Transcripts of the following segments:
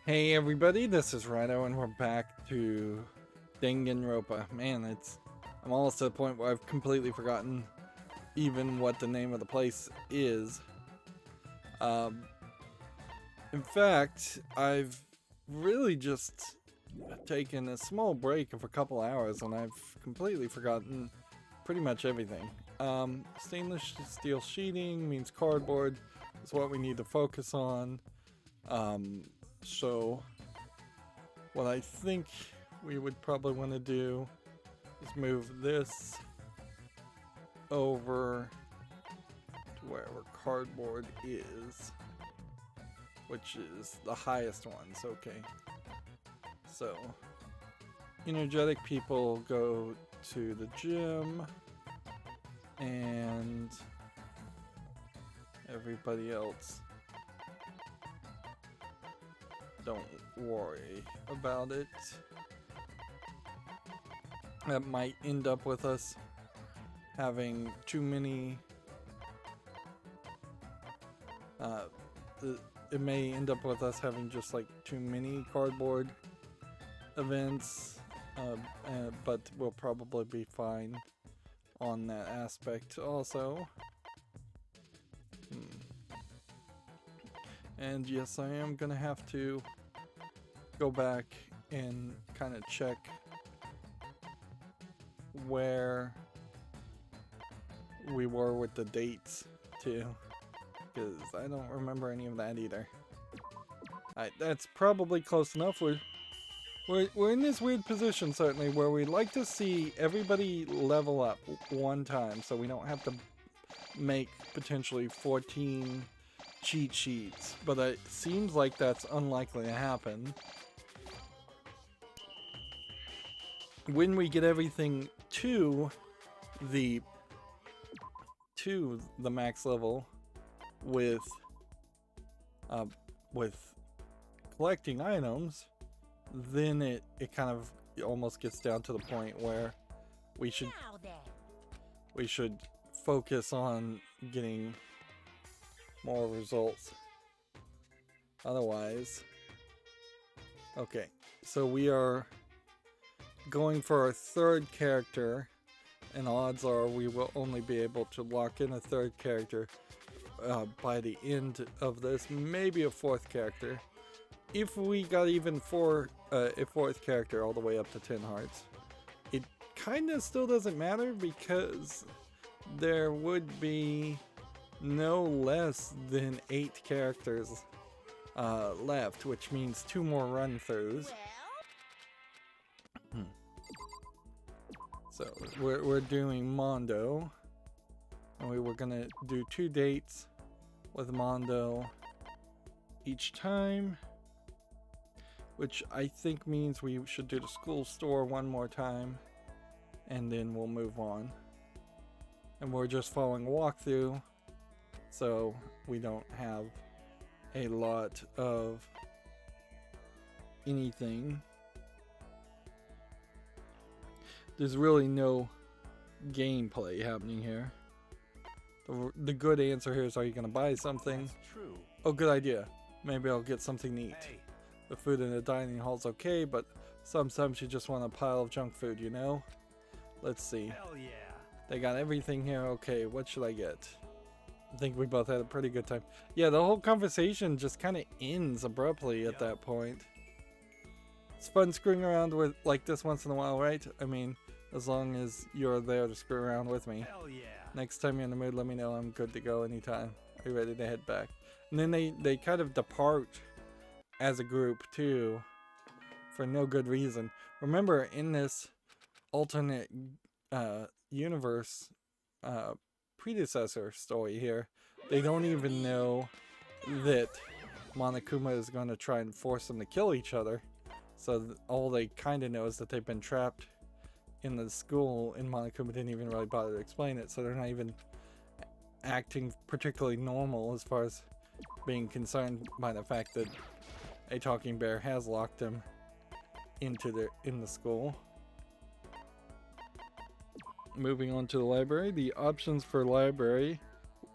Hey everybody, this is Rydo and we're back to Danganronpa. Man, I'm almost to the point where I've completely forgotten even what the name of the place is. In fact, I've really just taken a small break of a couple hours and I've completely forgotten pretty much everything. Stainless steel sheeting means cardboard is what we need to focus on. So what I think we would probably want to do is move this over to wherever cardboard is, which is the highest ones. Okay, so energetic people go to the gym and everybody else, don't worry about it. That might end up with us having too many it may end up with us having just like too many cardboard events, but we'll probably be fine on that aspect also. And yes, I am gonna have to go back and kind of check where we were with the dates too, because I don't remember any of that either. Alright, that's probably close enough. We're in this weird position certainly where we'd like to see everybody level up one time so we don't have to make potentially 14 cheat sheets, but it seems like that's unlikely to happen. When we get everything to the max level with collecting items, then it kind of almost gets down to the point where we should focus on getting more results. Otherwise, okay, so we are going for our third character, and odds are we will only be able to lock in a third character by the end of this, maybe a fourth character. If we got even a fourth character all the way up to 10 hearts, it kind of still doesn't matter because there would be no less than 8 characters left, which means 2 more run-throughs. So we're doing Mondo, and we were gonna do 2 dates with Mondo each time, which I think means we should do the school store one more time, and then we'll move on. And we're just following a walkthrough, so we don't have a lot of anything. There's really no gameplay happening here. The good answer here is, are you going to buy something? That's true. Oh, good idea. Maybe I'll get something to eat. Hey. The food in the dining hall's okay, but sometimes you just want a pile of junk food, you know? Let's see. Hell yeah. They got everything here. Okay, what should I get? I think we both had a pretty good time. Yeah, the whole conversation just kind of ends abruptly at that point. It's fun screwing around with like this once in a while, right? I mean, as long as you're there to screw around with me. Hell yeah. Next time you're in the mood, let me know. I'm good to go anytime. Are you ready to head back? And then they kind of depart as a group too, for no good reason. Remember, in this alternate universe predecessor story here, they don't even know that Monokuma is going to try and force them to kill each other. So all they kind of know is that they've been trapped in the school, and Monokuma didn't even really bother to explain it, so they're not even acting particularly normal as far as being concerned by the fact that a talking bear has locked them in the school. Moving on to the library, the options for library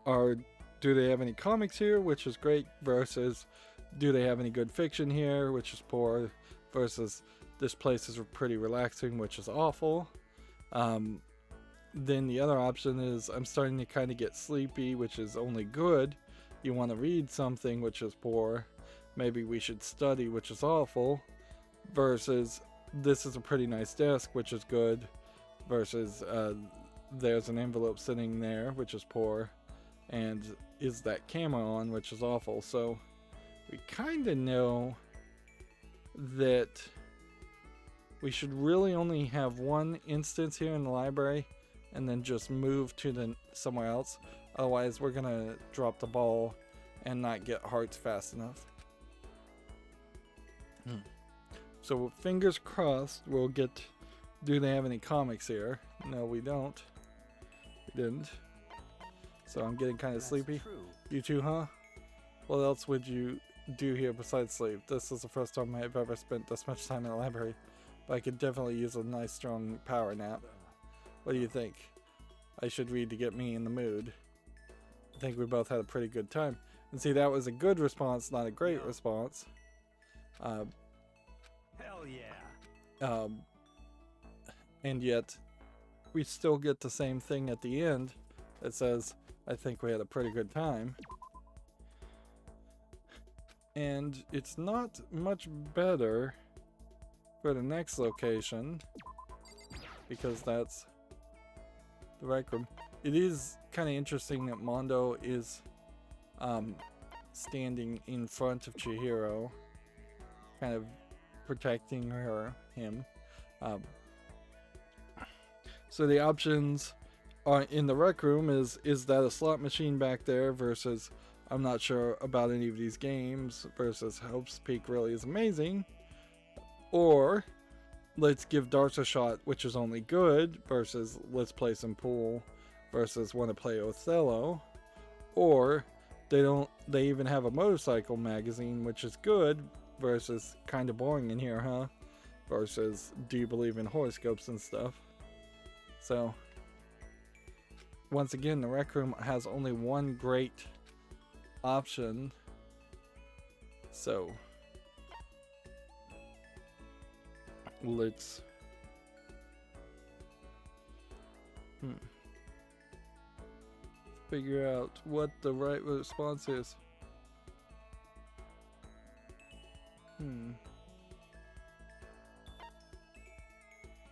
are, do they have any comics here, which is great, versus do they have any good fiction here, which is poor, versus this place is pretty relaxing, which is awful. Then the other option is I'm starting to kind of get sleepy, which is only good. You want to read something, which is poor. Maybe we should study, which is awful. Versus this is a pretty nice desk, which is good. Versus there's an envelope sitting there, which is poor. And is that camera on, which is awful. So we kind of know that we should really only have one instance here in the library and then just move to somewhere else. Otherwise, we're gonna drop the ball and not get hearts fast enough. So fingers crossed we'll get... Do they have any comics here? No, we don't. We didn't. So I'm getting kind of sleepy. True. You too, huh? What else would you do here besides sleep? This is the first time I've ever spent this much time in the library. But I could definitely use a nice strong power nap. What do you think? I should read to get me in the mood. I think we both had a pretty good time. And see, that was a good response, not a great response. Hell yeah. And yet, we still get the same thing at the end that says, I think we had a pretty good time. And it's not much better for the next location, because that's the rec room. It is kind of interesting that Mondo is standing in front of Chihiro, kind of protecting him. So the options are in the rec room is that a slot machine back there, versus I'm not sure about any of these games, versus Hope's Peak really is amazing, or let's give darts a shot, which is only good, versus let's play some pool, versus want to play Othello, or they even have a motorcycle magazine, which is good, versus kind of boring in here, huh? Versus do you believe in horoscopes and stuff? So once again, the rec room has only one great option. So let's figure out what the right response is.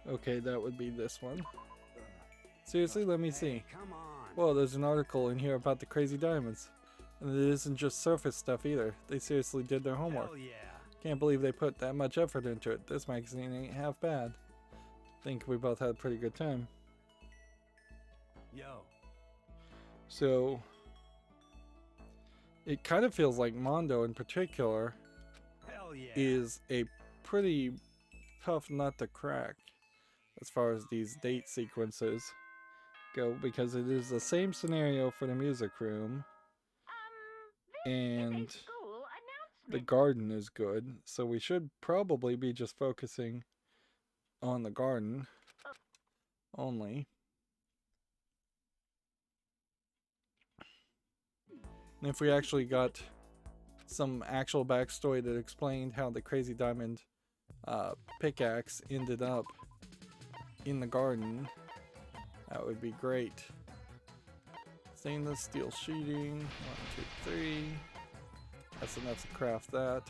Okay, that would be this one. Seriously, let me see. Come on. Well, there's an article in here about the crazy diamonds. And it isn't just surface stuff either. They seriously did their homework. Hell yeah. Can't believe they put that much effort into it. This magazine ain't half bad. Think we both had a pretty good time. Yo. So it kind of feels like Mondo in particular Hell yeah. is a pretty tough nut to crack as far as these date sequences go, because it is the same scenario for the music room, and the garden is good, so we should probably be just focusing on the garden only. And if we actually got some actual backstory that explained how the crazy diamond pickaxe ended up in the garden, that would be great. Stainless steel sheeting, 1, 2, 3. That's enough to craft that,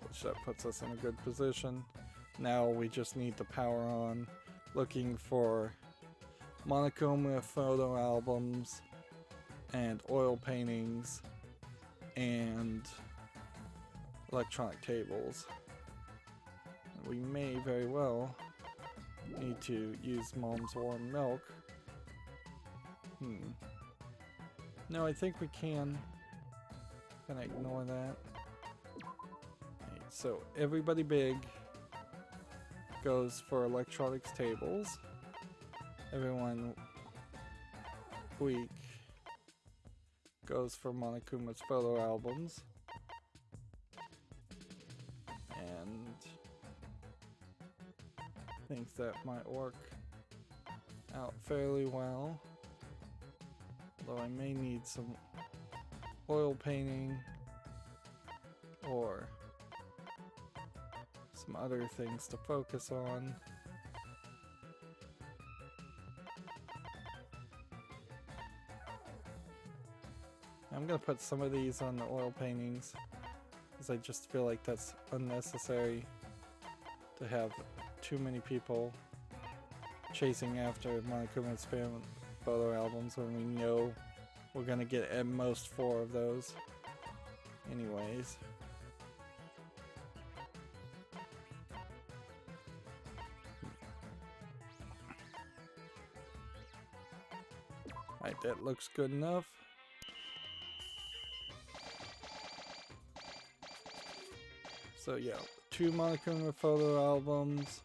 which that puts us in a good position. Now we just need the power on, looking for Monokuma photo albums and oil paintings and electronic tables. We may very well need to use Mom's warm milk. No, I think we can. Gonna ignore that. Right, so everybody big goes for electronics tables. Everyone weak goes for Monokuma's photo albums. And I think that might work out fairly well. Although I may need some oil painting or some other things to focus on. I'm gonna put some of these on the oil paintings because I just feel like that's unnecessary to have too many people chasing after Monokuma's photo albums when we know we're gonna get at most 4 of those anyways. Alright, that looks good enough. So yeah, 2 Monokuma photo albums.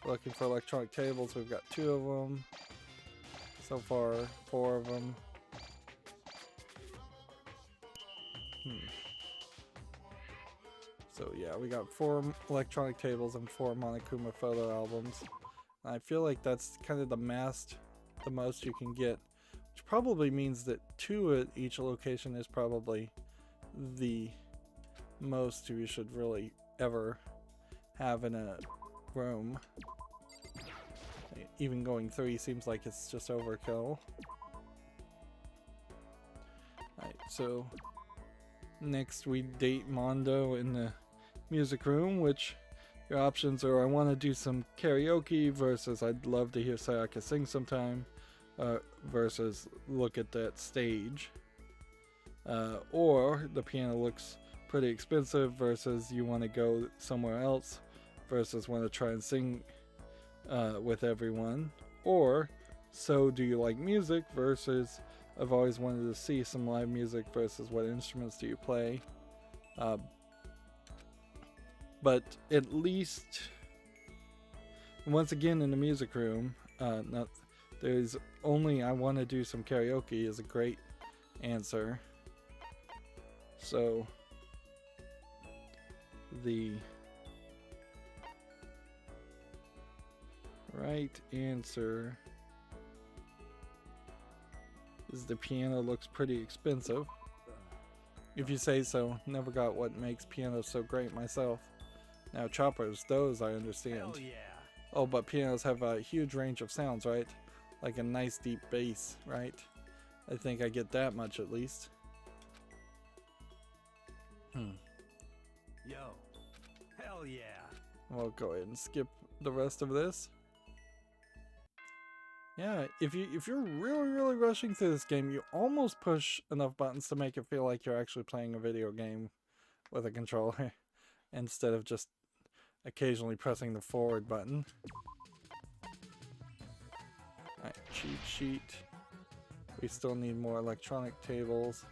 Looking for electronic tables, we've got 2 of them. So far, 4 of them. So yeah, we got 4 electronic tables and 4 Monokuma photo albums. And I feel like that's kind of the most you can get, which probably means that 2 at each location is probably the most you should really ever have in a room. Even going 3 seems like it's just overkill. Alright, so next we date Mondo in the music room, which your options are I want to do some karaoke versus I'd love to hear Sayaka sing sometime, versus look at that stage, or the piano looks pretty expensive versus you want to go somewhere else versus want to try and sing with everyone, or so do you like music versus I've always wanted to see some live music versus what instruments do you play. But at least once again in the music room, there's only I want to do some karaoke is a great answer. So the right answer is the piano looks pretty expensive. If you say so. Never got what makes pianos so great myself. Now choppers, those I understand. Hell yeah. Oh, but pianos have a huge range of sounds, right? Like a nice deep bass, right? I think I get that much at least. Yo. Hell yeah. We'll go ahead and skip the rest of this. Yeah, if you're really rushing through this game, you almost push enough buttons to make it feel like you're actually playing a video game with a controller instead of just occasionally pressing the forward button. Alright, cheat sheet. We still need more electronic tables,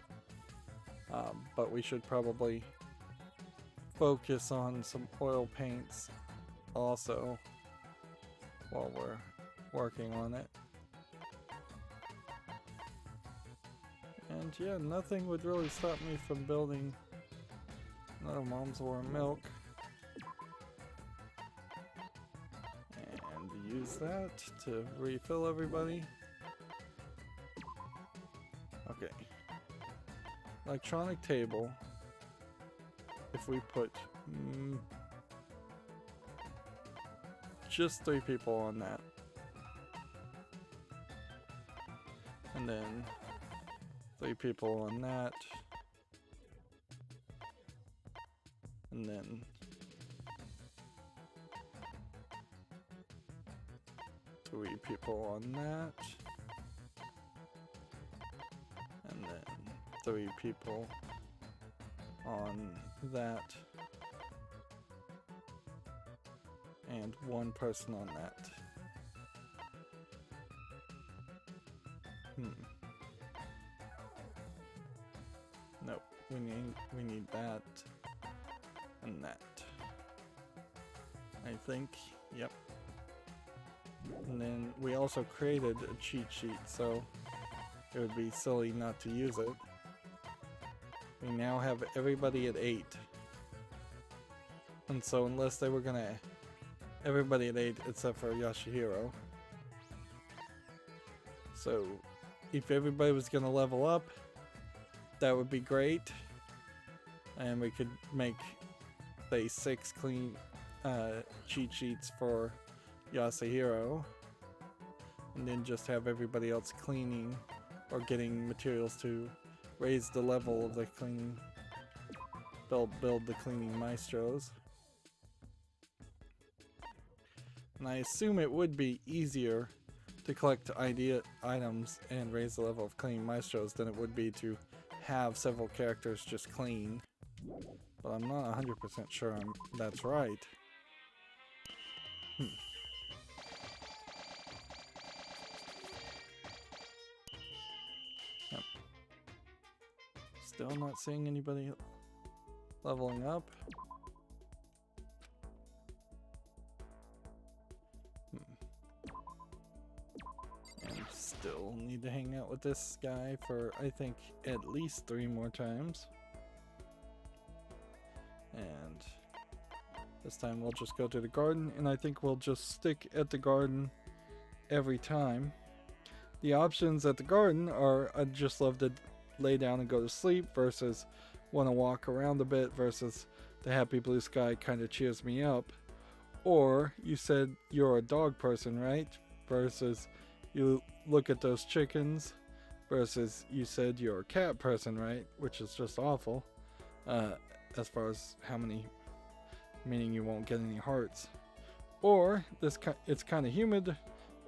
but we should probably focus on some oil paints also while we're working on it. And yeah, nothing would really stop me from building another Mom's War Milk. And use that to refill everybody. Okay. Electronic table. If we put just 3 people on that. And then 3 people on that. And then 3 people on that. And then 3 people on that. And 1 person on that. Nope, we need that and that. I think, yep. And then we also created a cheat sheet, so it would be silly not to use it. We now have everybody at 8. And so unless they were gonna everybody at 8 except for Yashihiro. So if everybody was gonna level up, that would be great. And we could make, say, 6 clean cheat sheets for Yasuhiro, and then just have everybody else cleaning or getting materials to raise the level of the cleaning, build the cleaning maestros. And I assume it would be easier to collect items and raise the level of cleaning maestros than it would be to have several characters just clean. But I'm not 100% sure that's right. Yep. Still not seeing anybody leveling up. And still need to hang out with this guy for, I think, at least 3 more times. And this time we'll just go to the garden, and I think we'll just stick at the garden every time. The options at the garden are I'd just love to lay down and go to sleep versus want to walk around a bit versus the happy blue sky kind of cheers me up. Or you said you're a dog person, right? Versus you look at those chickens versus you said you're a cat person, right? Which is just awful. As far as how many, meaning you won't get any hearts. Or it's kind of humid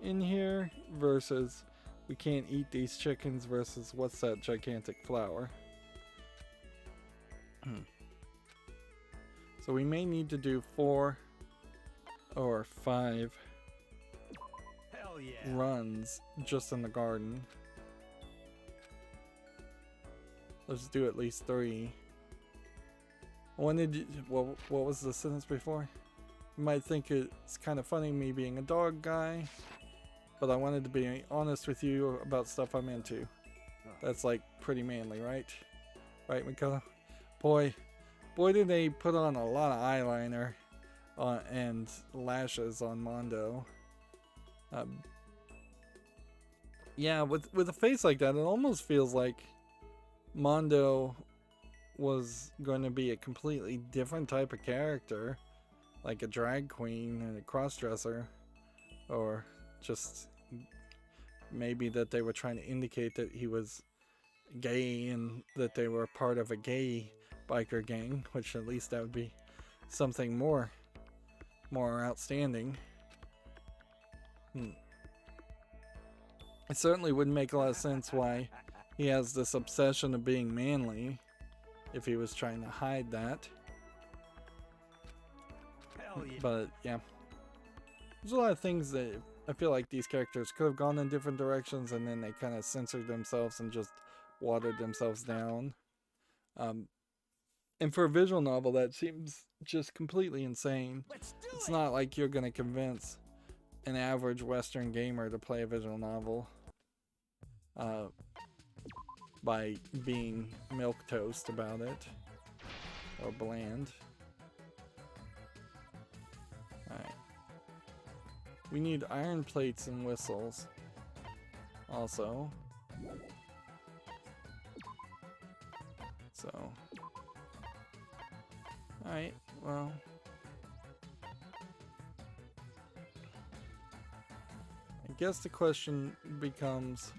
in here versus we can't eat these chickens versus what's that gigantic flower. So we may need to do 4 or 5 Hell yeah. runs just in the garden. Let's do at least 3. What was the sentence before? You might think it's kind of funny me being a dog guy, but I wanted to be honest with you about stuff I'm into. That's like pretty manly, right? Right, Makoto? Boy did they put on a lot of eyeliner and lashes on Mondo. Yeah, with a face like that, it almost feels like Mondo was going to be a completely different type of character, like a drag queen and a crossdresser, or just maybe that they were trying to indicate that he was gay and that they were part of a gay biker gang, which at least that would be something more outstanding. It certainly wouldn't make a lot of sense why he has this obsession of being manly if he was trying to hide that. Hell yeah. But yeah, there's a lot of things that I feel like these characters could have gone in different directions, and then they kind of censored themselves and just watered themselves down. And for a visual novel, that seems just completely insane. It's not like you're gonna convince an average Western gamer to play a visual novel by being milquetoast about it or bland. Alright. We need iron plates and whistles also. So, alright, well, I guess the question becomes,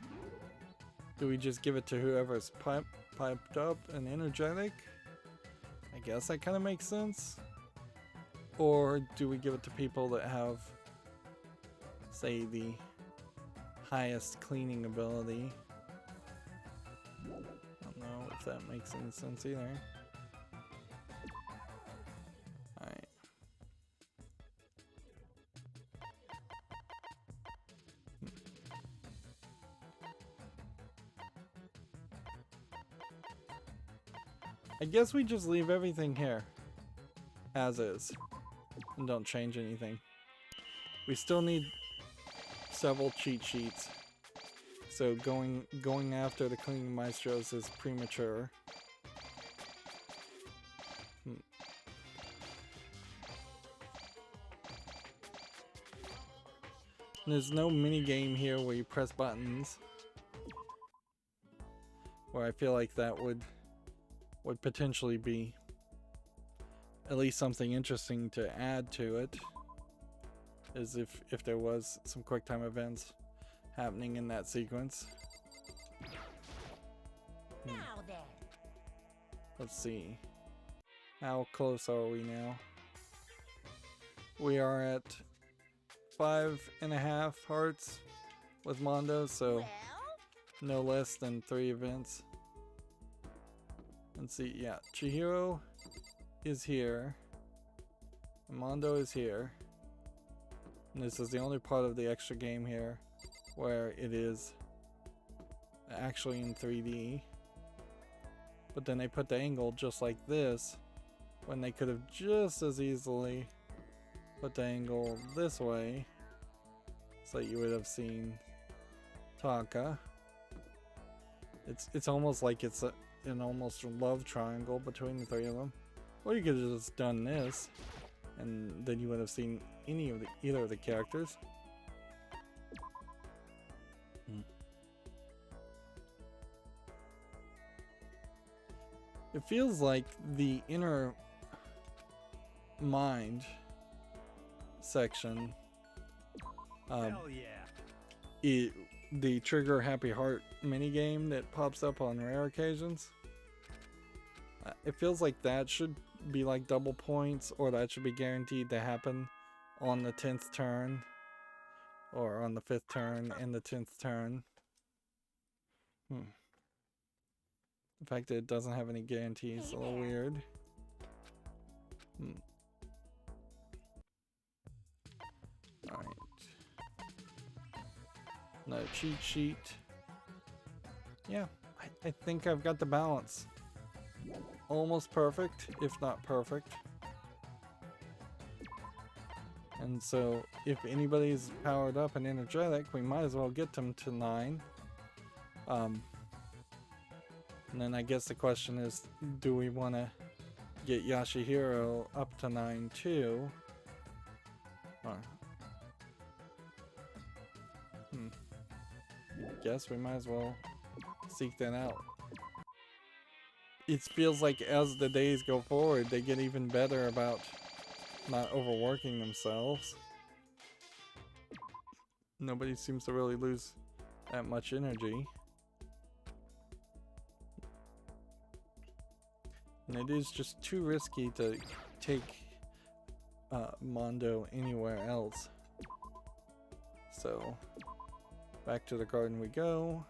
do we just give it to whoever's piped up and energetic? I guess that kind of makes sense. Or do we give it to people that have, say, the highest cleaning ability? I don't know if that makes any sense either. Alright. I guess we just leave everything here as is and don't change anything. We still need several cheat sheets, so going after the cleaning maestros is premature. There's no mini game here where you press buttons, where I feel like that would potentially be at least something interesting to add to it. Is if there was some quick time events happening in that sequence. Now then. Let's see. How close are we now? We are at 5.5 hearts with Mondo, so Well, no less than 3 events. Let's see, yeah, Chihiro is here. Mondo is here. And this is the only part of the extra game here where it is actually in 3D. But then they put the angle just like this when they could have just as easily put the angle this way so that you would have seen Taka. It's almost like it's an almost love triangle between the 3 of them. Or you could have just done this and then you would have seen either of the characters. It feels like the inner mind section, Hell yeah. the trigger happy heart minigame that pops up on rare occasions. It feels like that should be like double points, or that should be guaranteed to happen on the 10th turn, or on the 5th turn and the 10th turn. The fact that it doesn't have any guarantees is a little weird. Alright. Another cheat sheet. Yeah, I think I've got the balance. Almost perfect, if not perfect. And so, if anybody's powered up and energetic, we might as well get them to 9. And then I guess the question is, do we want to get Yashihiro up to 9 too? Guess we might as well seek that out. It feels like as the days go forward, they get even better about not overworking themselves. Nobody seems to really lose that much energy. And it is just too risky to take Mondo anywhere else. So, back to the garden we go.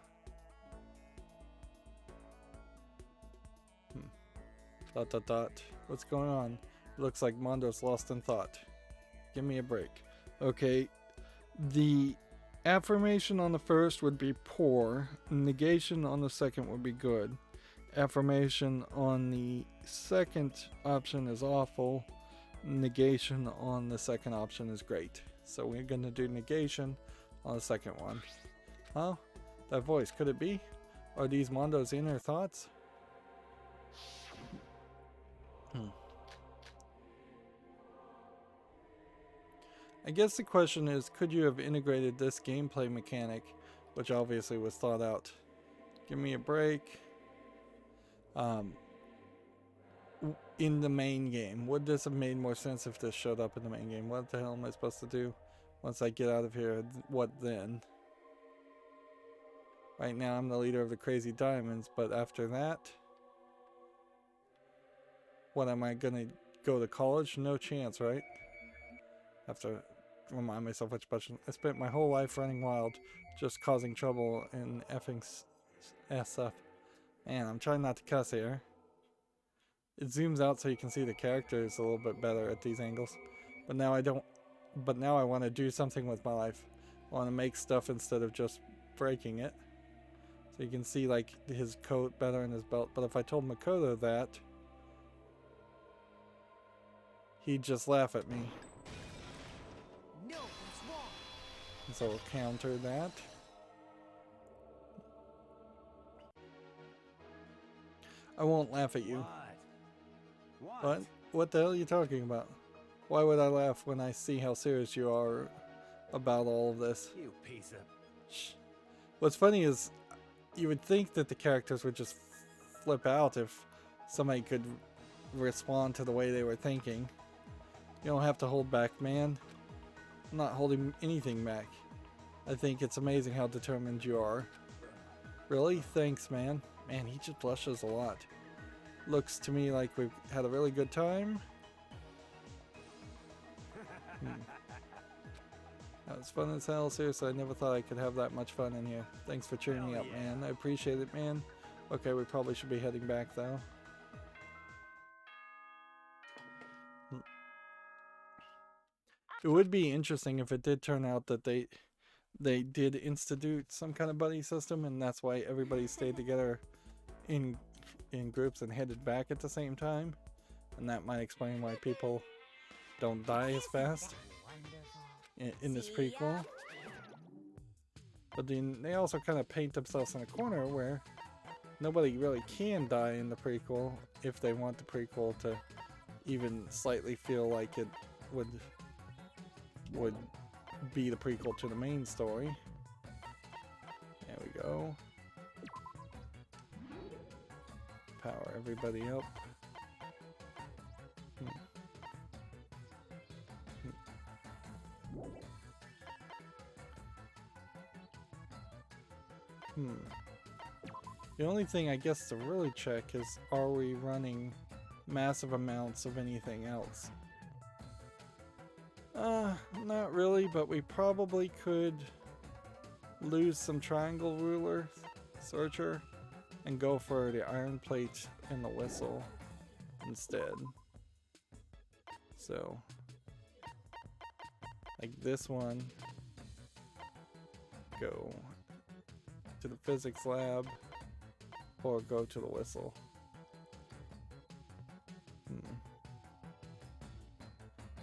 Dot dot dot. What's going on? It looks like Mondo's lost in thought. Give me a break. Okay, the affirmation on the first would be poor. Negation on the second would be good. Affirmation on the second option is awful. Negation on the second option is great. So we're gonna do negation on the second one. Huh? That voice, could it be? Are these Mondo's inner thoughts? I guess the question is, could you have integrated this gameplay mechanic, which obviously was thought out? Give me a break. In the main game, would this have made more sense if this showed up in the main game? What the hell am I supposed to do once I get out of here? What then? Right now I'm the leader of the Crazy Diamonds, but after that, what, am I gonna go to college? No chance, right? I have to remind myself which button. I spent my whole life running wild, just causing trouble and effing SF. Man, I'm trying not to cuss here. It zooms out so you can see the characters a little bit better at these angles. But now I don't. But now I want to do something with my life. I want to make stuff instead of just breaking it. So you can see like his coat better and his belt. But if I told Makoto that, he'd just laugh at me. No, it's wrong. So we'll counter that. I won't laugh at you. What? What the hell are you talking about? Why would I laugh when I see how serious you are about all of this? You piece of... Shh. What's funny is, you would think that the characters would just flip out if somebody could respond to the way they were thinking. You don't have to hold back, man. I'm not holding anything back. I think it's amazing how determined you are. Really? Thanks, man. Man, he just blushes a lot. Looks to me like we've had a really good time. That was fun as hell. Seriously, I never thought I could have that much fun in here. Thanks for cheering me up, man. I appreciate it, man. Okay, we probably should be heading back, though. It would be interesting if it did turn out that they did institute some kind of buddy system, and that's why everybody stayed together in groups and headed back at the same time. And that might explain why people don't die as fast in this prequel. But then they also kind of paint themselves in a corner where nobody really can die in the prequel if they want the prequel to even slightly feel like it would be the prequel to the main story. There we go. Power everybody up. The only thing I guess to really check is, are we running massive amounts of anything else? Not really, but we probably could lose some triangle ruler searcher and go for the iron plate and the whistle instead. So, like this one, go to the physics lab or go to the whistle.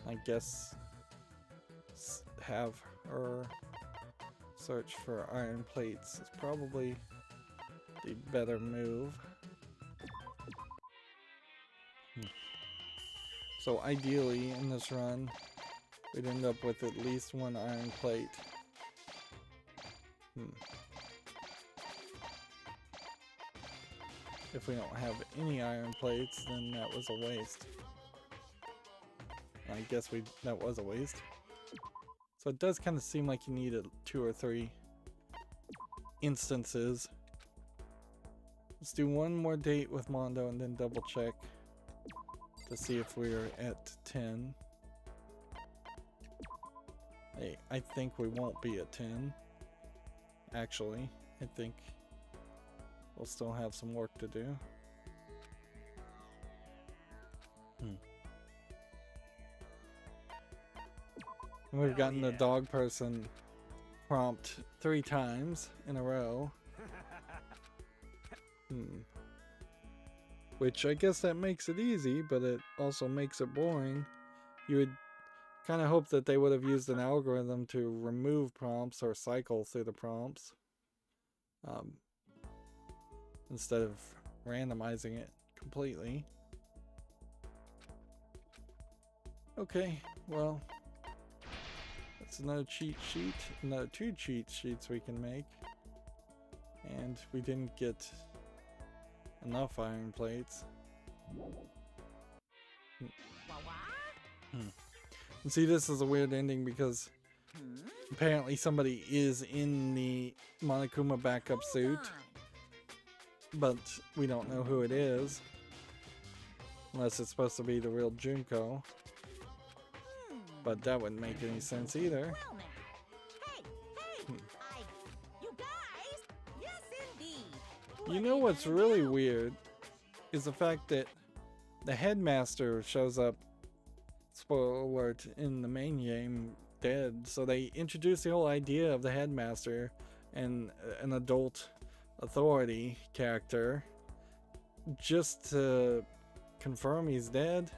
I guess have her search for iron plates is probably the better move. So ideally in this run we'd end up with at least one iron plate. If we don't have any iron plates, then that was a waste. I guess that was a waste. So it does kind of seem like you need 2 or 3 instances. Let's do one more date with Mondo and then double check to see if we're at 10. Hey, I think we won't be at 10. Actually, I think we'll still have some work to do. We've gotten the dog person prompt 3 times in a row. Which I guess that makes it easy, but it also makes it boring. You would kind of hope that they would have used an algorithm to remove prompts or cycle through the prompts. Instead of randomizing it completely. Okay, well, that's another cheat sheet, another 2 cheat sheets we can make. And we didn't get enough iron plates. And see, this is a weird ending because apparently somebody is in the Monokuma backup suit, but we don't know who it is. Unless it's supposed to be the real Junko. But that wouldn't make any sense either. Well now. Hey, you guys? Yes, indeed. You know what's really weird is the fact that the headmaster shows up, spoiler alert, in the main game dead. So they introduced the whole idea of the headmaster and an adult authority character just to confirm he's dead.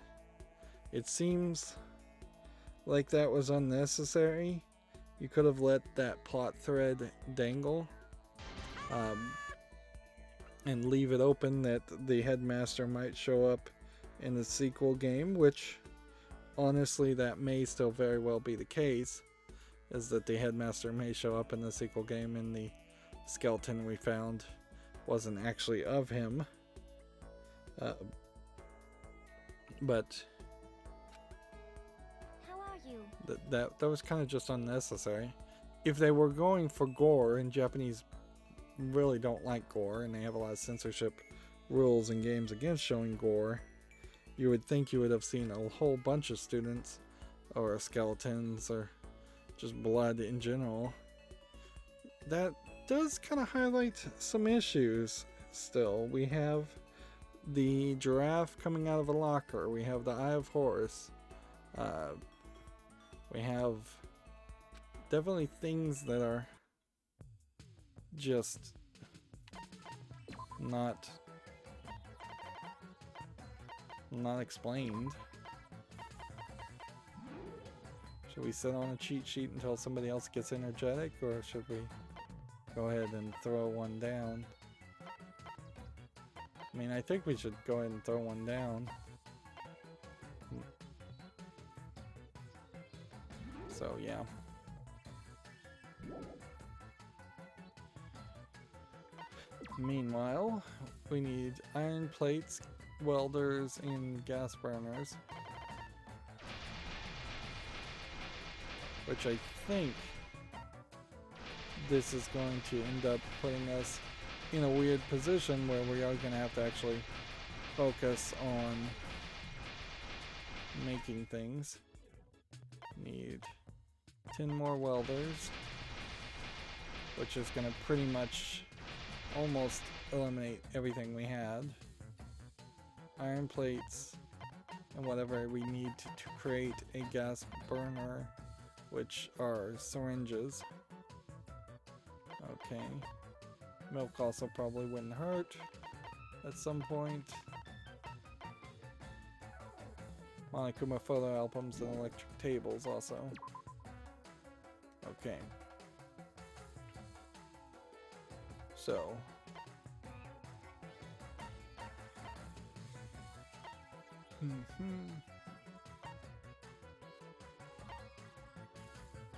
It seems like that was unnecessary. You could have let that plot thread dangle and leave it open that the headmaster might show up in the sequel game, which honestly that may still very well be the case, is that the headmaster may show up in the sequel game and the skeleton we found wasn't actually of him. But How are you? that was kind of just unnecessary. If they were going for gore, and Japanese really don't like gore, and they have a lot of censorship rules in games against showing gore, you would think you would have seen a whole bunch of students, or skeletons, or just blood in general. That does kind of highlight some issues still. We have the giraffe coming out of a locker. We have the Eye of Horus. We have definitely things that are just not explained. Should we sit on a cheat sheet until somebody else gets energetic, or should we go ahead and throw one down? I mean, I think we should go ahead and throw one down. So, yeah. Meanwhile, we need iron plates, welders, and gas burners. Which I think this is going to end up putting us in a weird position where we are going to have to actually focus on making things. Need 10 more welders, which is going to pretty much almost eliminate everything we had. Iron plates and whatever we need to create a gas burner, which are syringes. Okay. Milk also probably wouldn't hurt at some point. Monokuma photo albums and electric tables also. Okay. So.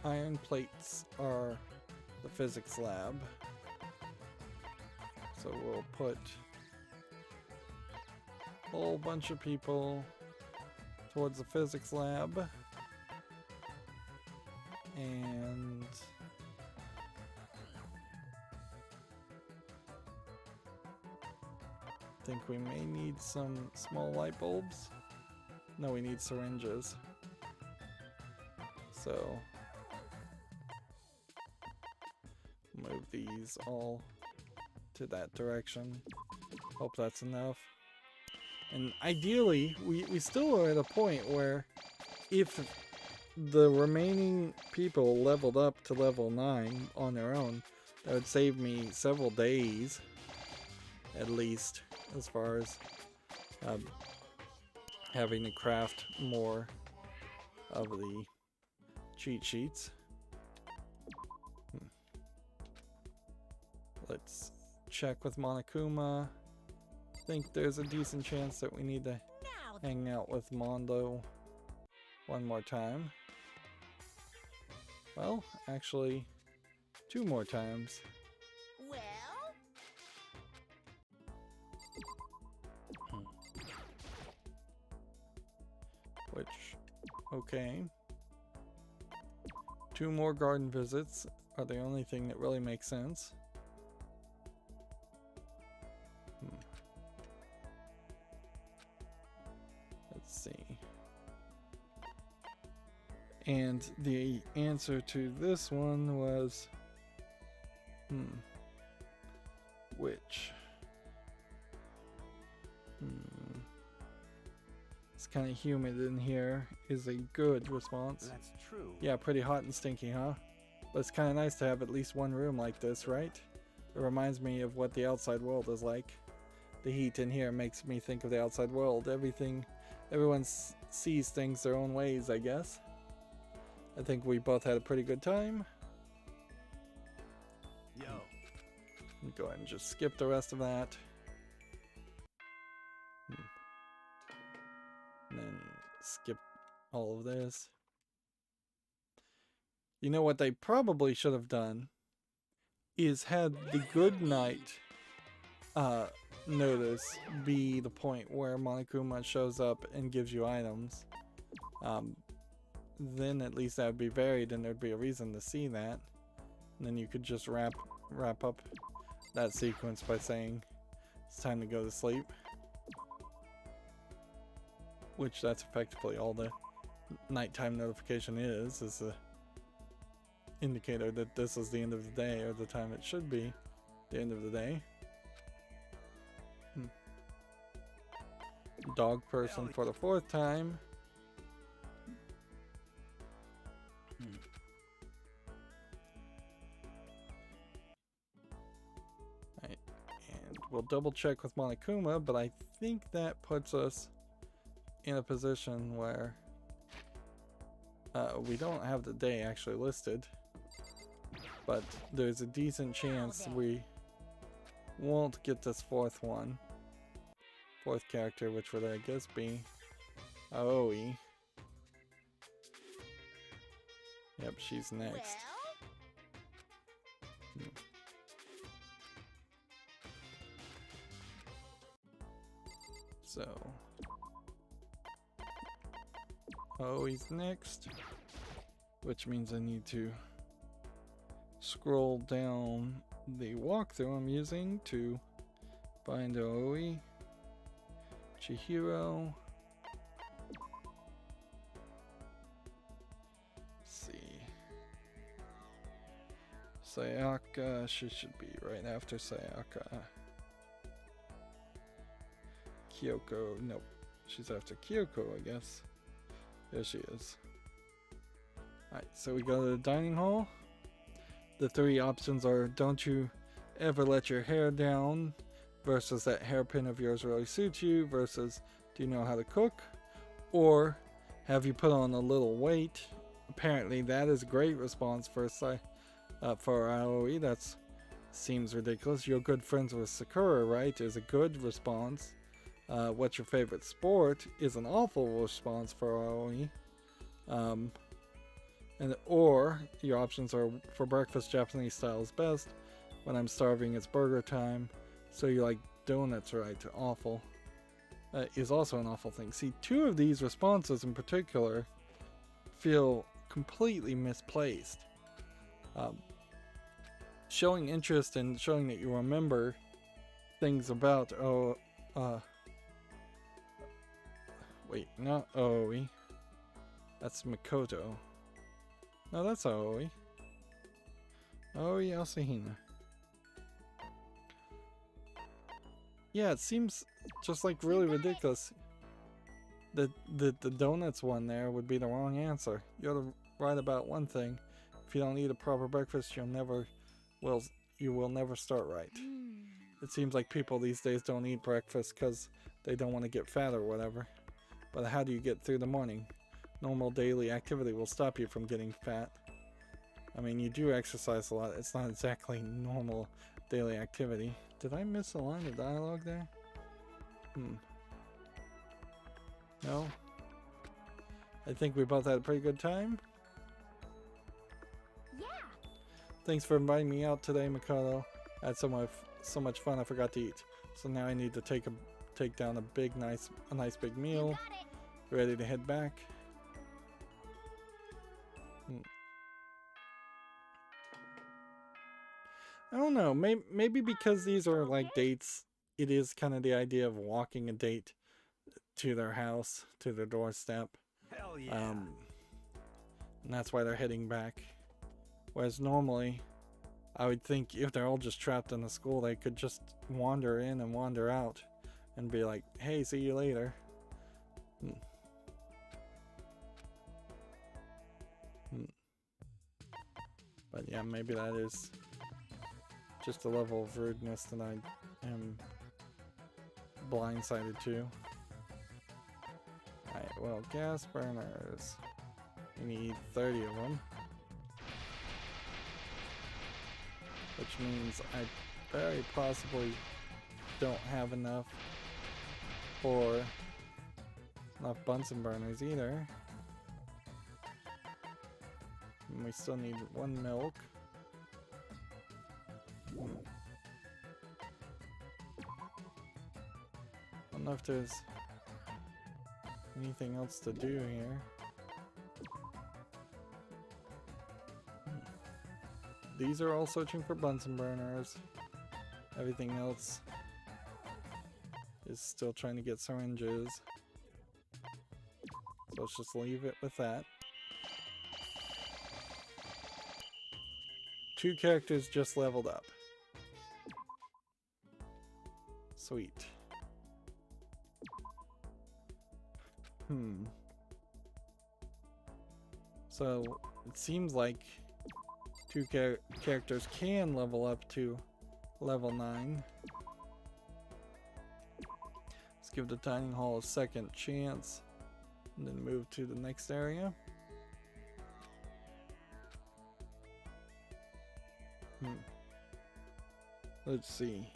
Iron plates are the physics lab. So we'll put a whole bunch of people towards the physics lab. And I think we may need some small light bulbs. No, we need syringes. So move these all to that direction. Hope that's enough. And ideally, we still are at a point where if the remaining people leveled up to level 9 on their own, that would save me several days, at least, as far as having to craft more of the cheat sheets. Let's check with Monokuma. I think there's a decent chance that we need to hang out with Mondo one more time. Well, actually, 2 more times. Well, Which, okay. 2 more garden visits are the only thing that really makes sense. Let's see. And the answer to this one was, which? It's kind of humid in here is a good response. That's true. Yeah, pretty hot and stinky, huh? But it's kind of nice to have at least one room like this, right? It reminds me of what the outside world is like. The heat in here makes me think of the outside world. Everyone sees things their own ways, I guess. I think we both had a pretty good time. Yo. Go ahead and just skip the rest of that. And then skip all of this. You know what they probably should have done is had the good night notice be the point where Monokuma shows up and gives you items, then at least that would be varied and there'd be a reason to see that. And then you could just wrap up that sequence by saying it's time to go to sleep. Which that's effectively all the nighttime notification is a indicator that this is the end of the day, or the time it should be the end of the day. Dog person for the 4th time. Right, and we'll double check with Monokuma, but I think that puts us in a position where we don't have the day actually listed, but there's a decent chance we won't get this 4th one. 4th character, which would I guess be Aoi. Yep, she's next. So Aoi's next, which means I need to scroll down the walkthrough I'm using to find Aoi. Chihiro. Let's see. Sayaka, she should be right after Sayaka. Kyoko, nope. She's after Kyoko, I guess. There she is. Alright, so we go to the dining hall. The 3 options are: don't you ever let your hair down, versus that hairpin of yours really suits you, versus do you know how to cook, or have you put on a little weight. Apparently that is a great response for Aoi. That seems ridiculous. You're good friends with Sakura, right? Is a good response. What's your favorite sport is an awful response for Aoi. Or your options are: for breakfast, Japanese style is best. When I'm starving, it's burger time. So you like donuts, right? Awful. Is also an awful thing. See, 2 of these responses in particular feel completely misplaced. Showing interest and showing that you remember things about wait, not Aoi. That's Makoto. No, that's Aoi. Aoi Asahina. Yeah, it seems just like really ridiculous that the donuts one there would be the wrong answer. You're right about one thing: if you don't eat a proper breakfast, you will never start right. It seems like people these days don't eat breakfast because they don't want to get fat or whatever. But how do you get through the morning? Normal daily activity will stop you from getting fat. I mean, you do exercise a lot. It's not exactly normal daily activity. Did I miss a line of dialogue there? No? I think we both had a pretty good time. Yeah. Thanks for inviting me out today, Makoto. I had so much fun I forgot to eat. So now I need to take down a nice big meal. You got it. Ready to head back. I don't know. Maybe because these are like dates, it is kind of the idea of walking a date to their house, to their doorstep. Hell yeah. And that's why they're heading back. Whereas normally, I would think if they're all just trapped in the school, they could just wander in and wander out and be like, hey, see you later. But yeah, maybe that is just a level of rudeness that I am blindsided to. Alright, well, gas burners. We need 30 of them. Which means I very possibly don't have enough Bunsen burners either. And we still need 1 milk. know if there's anything else to do here. These are all searching for Bunsen burners. Everything else is still trying to get syringes. So let's just leave it with that. 2 characters just leveled up. Sweet. So it seems like 2 characters can level up to level 9. Let's give the dining hall a second chance and then move to the next area. Let's see.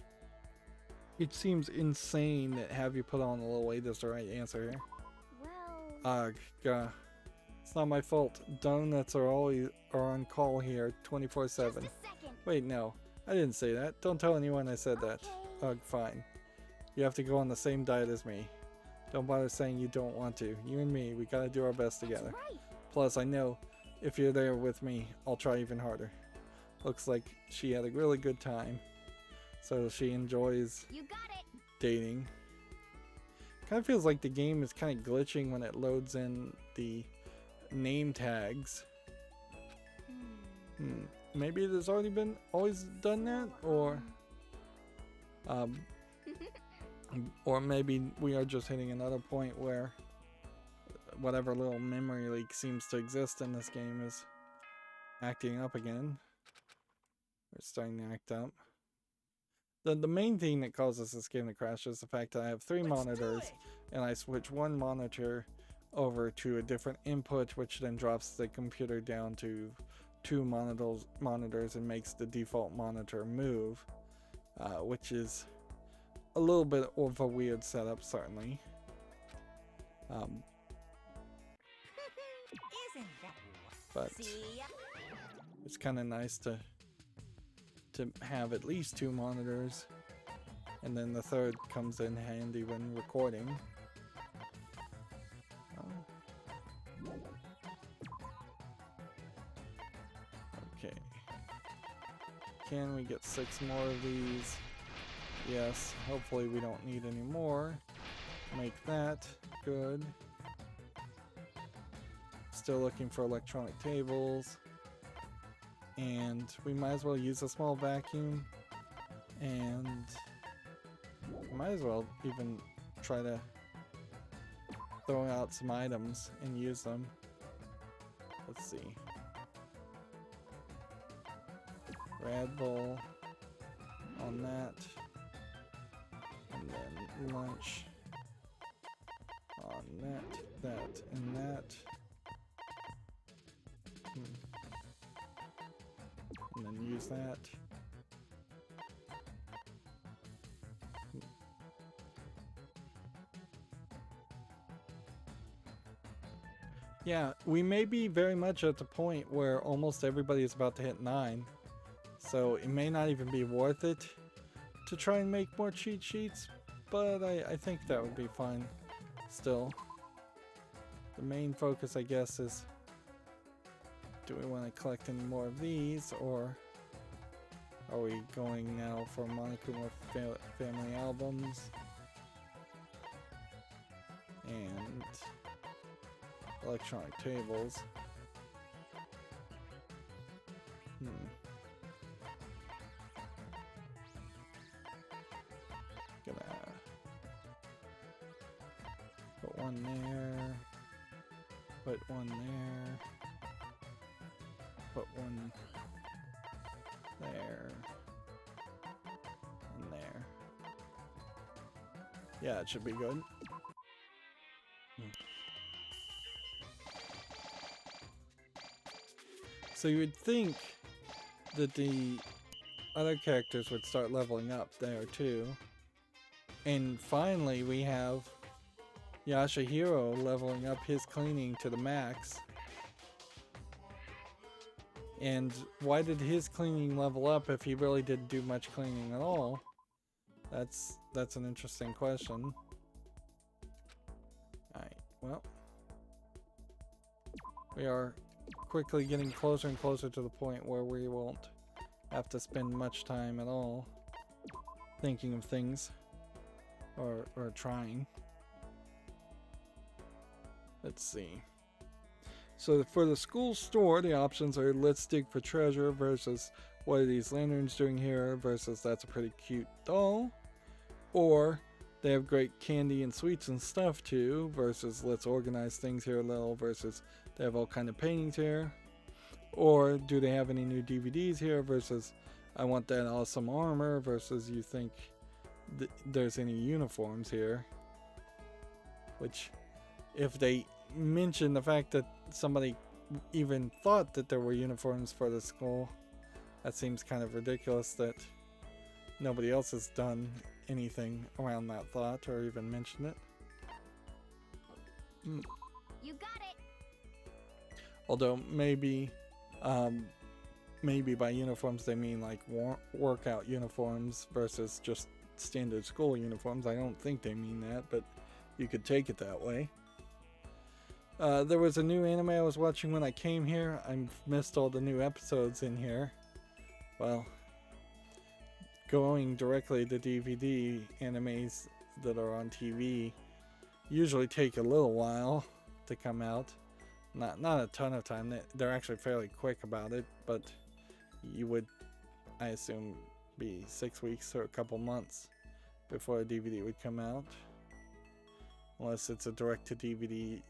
It seems insane that have you put on a little weight is the right answer here. Well, Ugh, God. It's not my fault. Donuts are on call here 24/7. just a second. Wait, no. I didn't say that. Don't tell anyone I said that. Okay. Ugh, fine. You have to go on the same diet as me. Don't bother saying you don't want to. You and me, we gotta do our best That's together. right. Plus, I know if you're there with me, I'll try even harder. Looks like she had a really good time. So she enjoys You got it. dating. Kind of feels like the game is kind of glitching when it loads in the name tags. Maybe it has already been always done that, or maybe we are just hitting another point where whatever little memory leak seems to exist in this game is acting up again. It's starting to act up. The main thing that causes this game to crash is the fact that I have 3 monitors and I switch one monitor over to a different input, which then drops the computer down to 2 monitors and makes the default monitor move, which is a little bit of a weird setup, certainly. Isn't that But See ya. it's kind of nice to have at least 2 monitors, and then the third comes in handy when recording. Okay. Can we get 6 more of these? Yes. Hopefully we don't need any more. Make that good. Still looking for electronic tables. And we might as well use a small vacuum, and might as well even try to throw out some items and use them. Let's see. Red Bull on that, and then lunch on that, and that. And then use that. Yeah, we may be very much at the point where almost everybody is about to hit 9. So it may not even be worth it to try and make more cheat sheets, but I think that would be fine still. The main focus, I guess, is do we want to collect any more of these, or are we going now for Monokuma family albums and electronic tables? Gonna put one there, put one there. Put one there and there. Yeah, it should be good. So you would think that the other characters would start leveling up there too. And finally we have Yashahiro leveling up his cleaning to the max. And why did his cleaning level up if he really didn't do much cleaning at all? That's an interesting question. well, we are quickly getting closer and closer to the point where we won't have to spend much time at all thinking of things or trying. Let's see. So for the school store, the options are let's dig for treasure versus what are these lanterns doing here versus that's a pretty cute doll. Or they have great candy and sweets and stuff too versus let's organize things here a little versus they have all kind of paintings here. Or do they have any new DVDs here versus I want that awesome armor versus you think there's any uniforms here. Which if they mention the fact that somebody even thought that there were uniforms for the school, that seems kind of ridiculous that nobody else has done anything around that thought or even mentioned it. You got it. Although maybe by uniforms they mean like workout uniforms versus just standard school uniforms. I don't think they mean that, but you could take it that way. There was a new anime I was watching when I came here. I missed all the new episodes in here. Well, going directly to DVD animes that are on TV usually take a little while to come out. Not a ton of time. They're actually fairly quick about it, but you would, I assume, be 6 weeks or a couple months before a DVD would come out. Unless it's a direct-to-DVD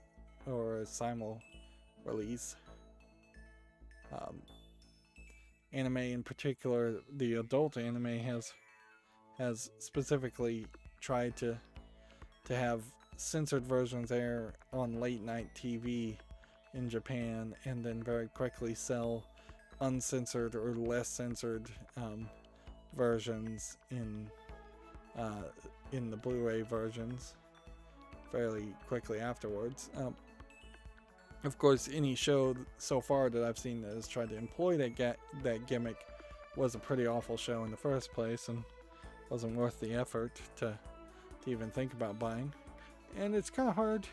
or a simul release. Anime in particular, the adult anime has specifically tried to have censored versions air on late night TV in Japan and then very quickly sell uncensored or less censored versions in the Blu-ray versions fairly quickly afterwards. Of course, any show so far that I've seen that has tried to employ that gimmick was a pretty awful show in the first place and wasn't worth the effort to even think about buying. And it's kind of hard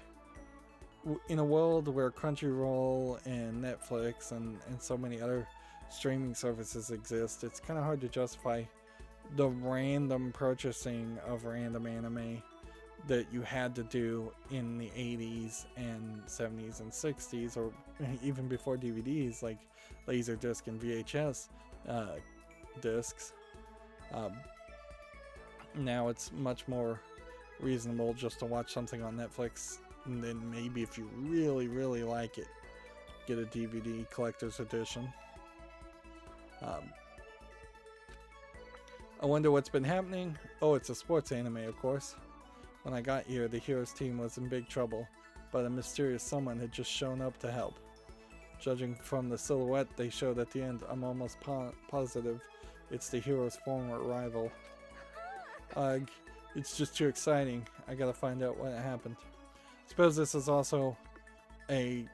in a world where Crunchyroll and Netflix and so many other streaming services exist. It's kind of hard to justify the random purchasing of random anime that you had to do in the 80s and 70s and 60s, or even before DVDs like Laserdisc and VHS discs. Now it's much more reasonable just to watch something on Netflix, and then maybe if you really, really like it, get a DVD collector's edition. I wonder what's been happening. Oh, it's a sports anime, of course. When I got here, the heroes team was in big trouble, but a mysterious someone had just shown up to help. Judging from the silhouette they showed at the end, I'm almost positive it's the hero's former rival. Ugh, it's just too exciting. I gotta find out what happened. Suppose this is also a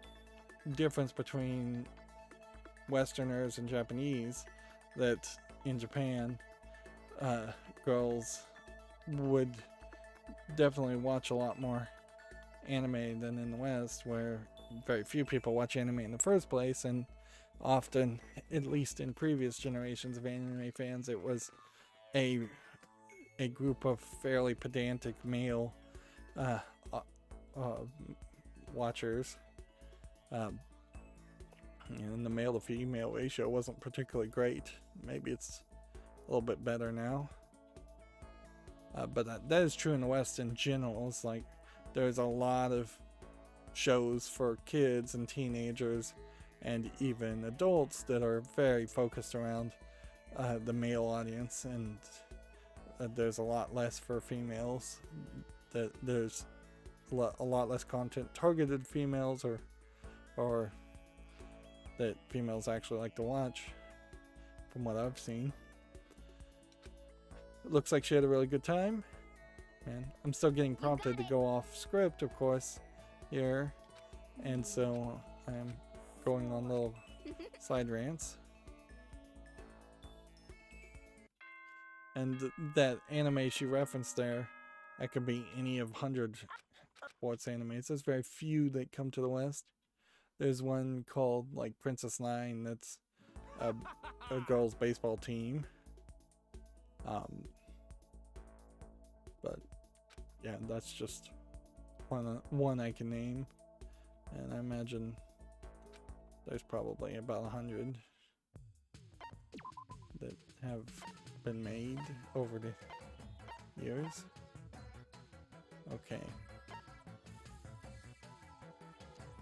difference between Westerners and Japanese, that in Japan, girls would definitely watch a lot more anime than in the West, where very few people watch anime in the first place, and often, at least in previous generations of anime fans, it was a group of fairly pedantic male watchers, and the male to female ratio wasn't particularly great. Maybe it's a little bit better now. But that is true in the West in general. It's like there's a lot of shows for kids and teenagers and even adults that are very focused around the male audience, and there's a lot less for females. That there's a lot less content targeted females or that females actually like to watch, from what I've seen. It looks like she had a really good time, and I'm still getting prompted to go off script, of course, here, and so I'm going on little side rants. And that anime she referenced there, that could be any of sports animes. There's very few that come to the West. There's one called like Princess Nine that's a girls' baseball team. But yeah, that's just one I can name, and I imagine there's probably about 100 that have been made over the years. Okay.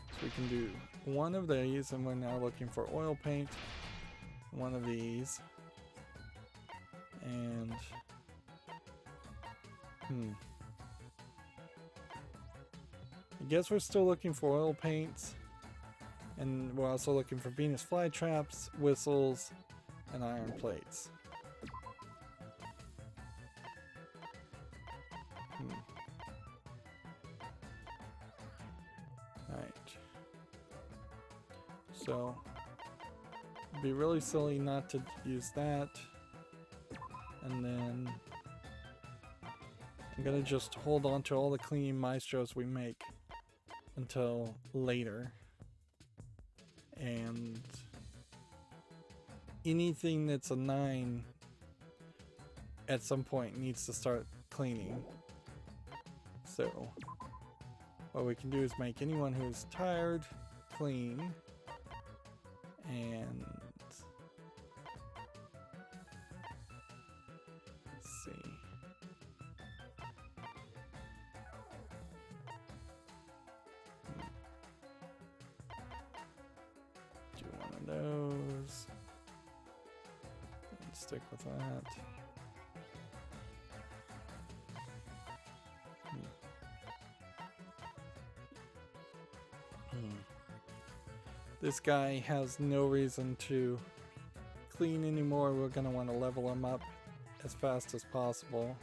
So we can do one of these, and we're now looking for oil paint. One of these. And... I guess we're still looking for oil paints. And we're also looking for Venus flytraps, whistles, and iron plates. Alright. So, it'd be really silly not to use that. And then I'm gonna just hold on to all the cleaning maestros we make until later. And anything that's a 9 at some point needs to start cleaning. So what we can do is make anyone who's tired clean, and let's see. Do one of those and stick with that. This guy has no reason to clean anymore. We're going to want to level him up as fast as possible.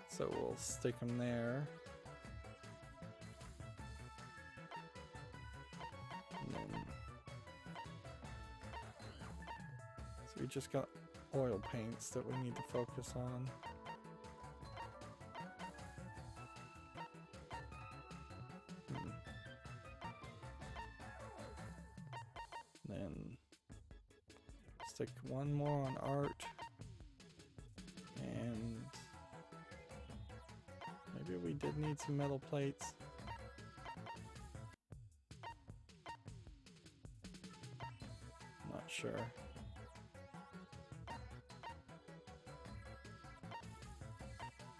So we'll stick him there. And then, so we just got oil paints that we need to focus on. Then stick one more on art, and maybe we did need some metal plates. Not sure.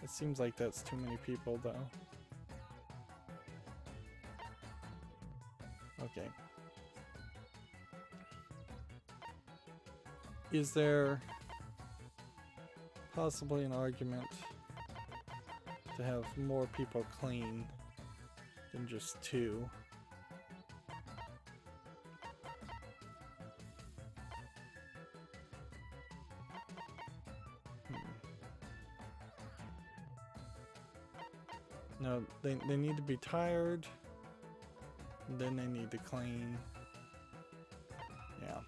It seems like that's too many people though. Okay. Is there possibly an argument to have more people clean than just 2? No, they need to be tired, and then they need to clean. Yeah.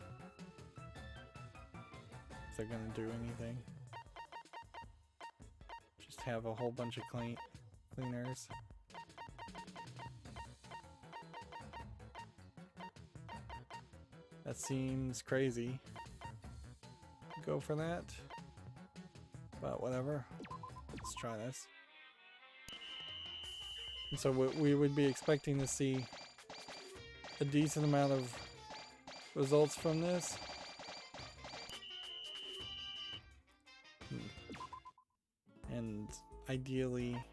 If they're gonna do anything, just have a whole bunch of cleaners. That seems crazy. Go for that. But whatever. Let's try this. And so we would be expecting to see a decent amount of results from this. And ideally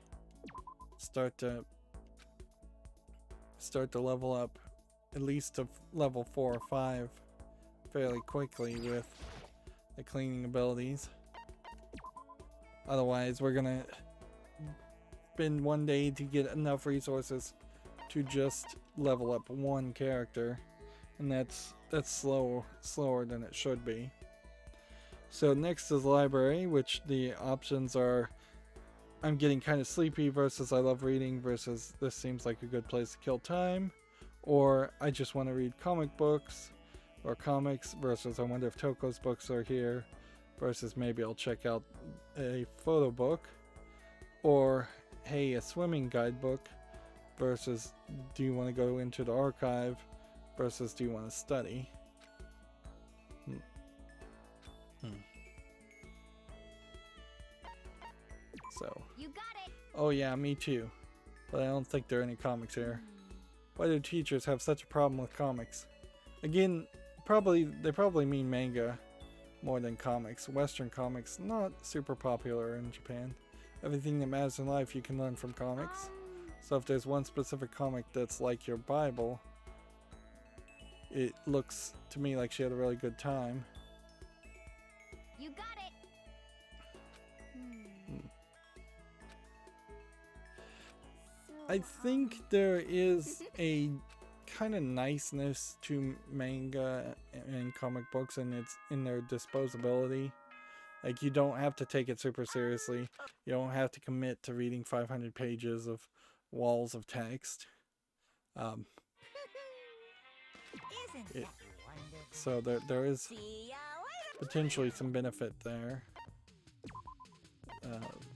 start to level up at least to level 4 or 5 fairly quickly with the cleaning abilities. Otherwise we're gonna spend one day to get enough resources to just level up one character, and that's slower than it should be. So next is library, which the options are I'm getting kind of sleepy versus I love reading versus this seems like a good place to kill time, or I just want to read comic books or comics versus I wonder if Toko's books are here versus maybe I'll check out a photo book, or hey, a swimming guidebook versus do you want to go into the archive versus do you want to study? So. You got it. Oh yeah, me too. But I don't think there are any comics here. Why do teachers have such a problem with comics? Again, they probably mean manga more than comics. Western comics, not super popular in Japan. Everything that matters in life you can learn from comics. So if there's one specific comic that's like your Bible, it looks to me like she had a really good time. You got it. I think there is a kind of niceness to manga and comic books, and it's in their disposability. Like, you don't have to take it super seriously. You don't have to commit to reading 500 pages of walls of text. Isn't It- that wonderful? So there is See ya later. potentially some benefit there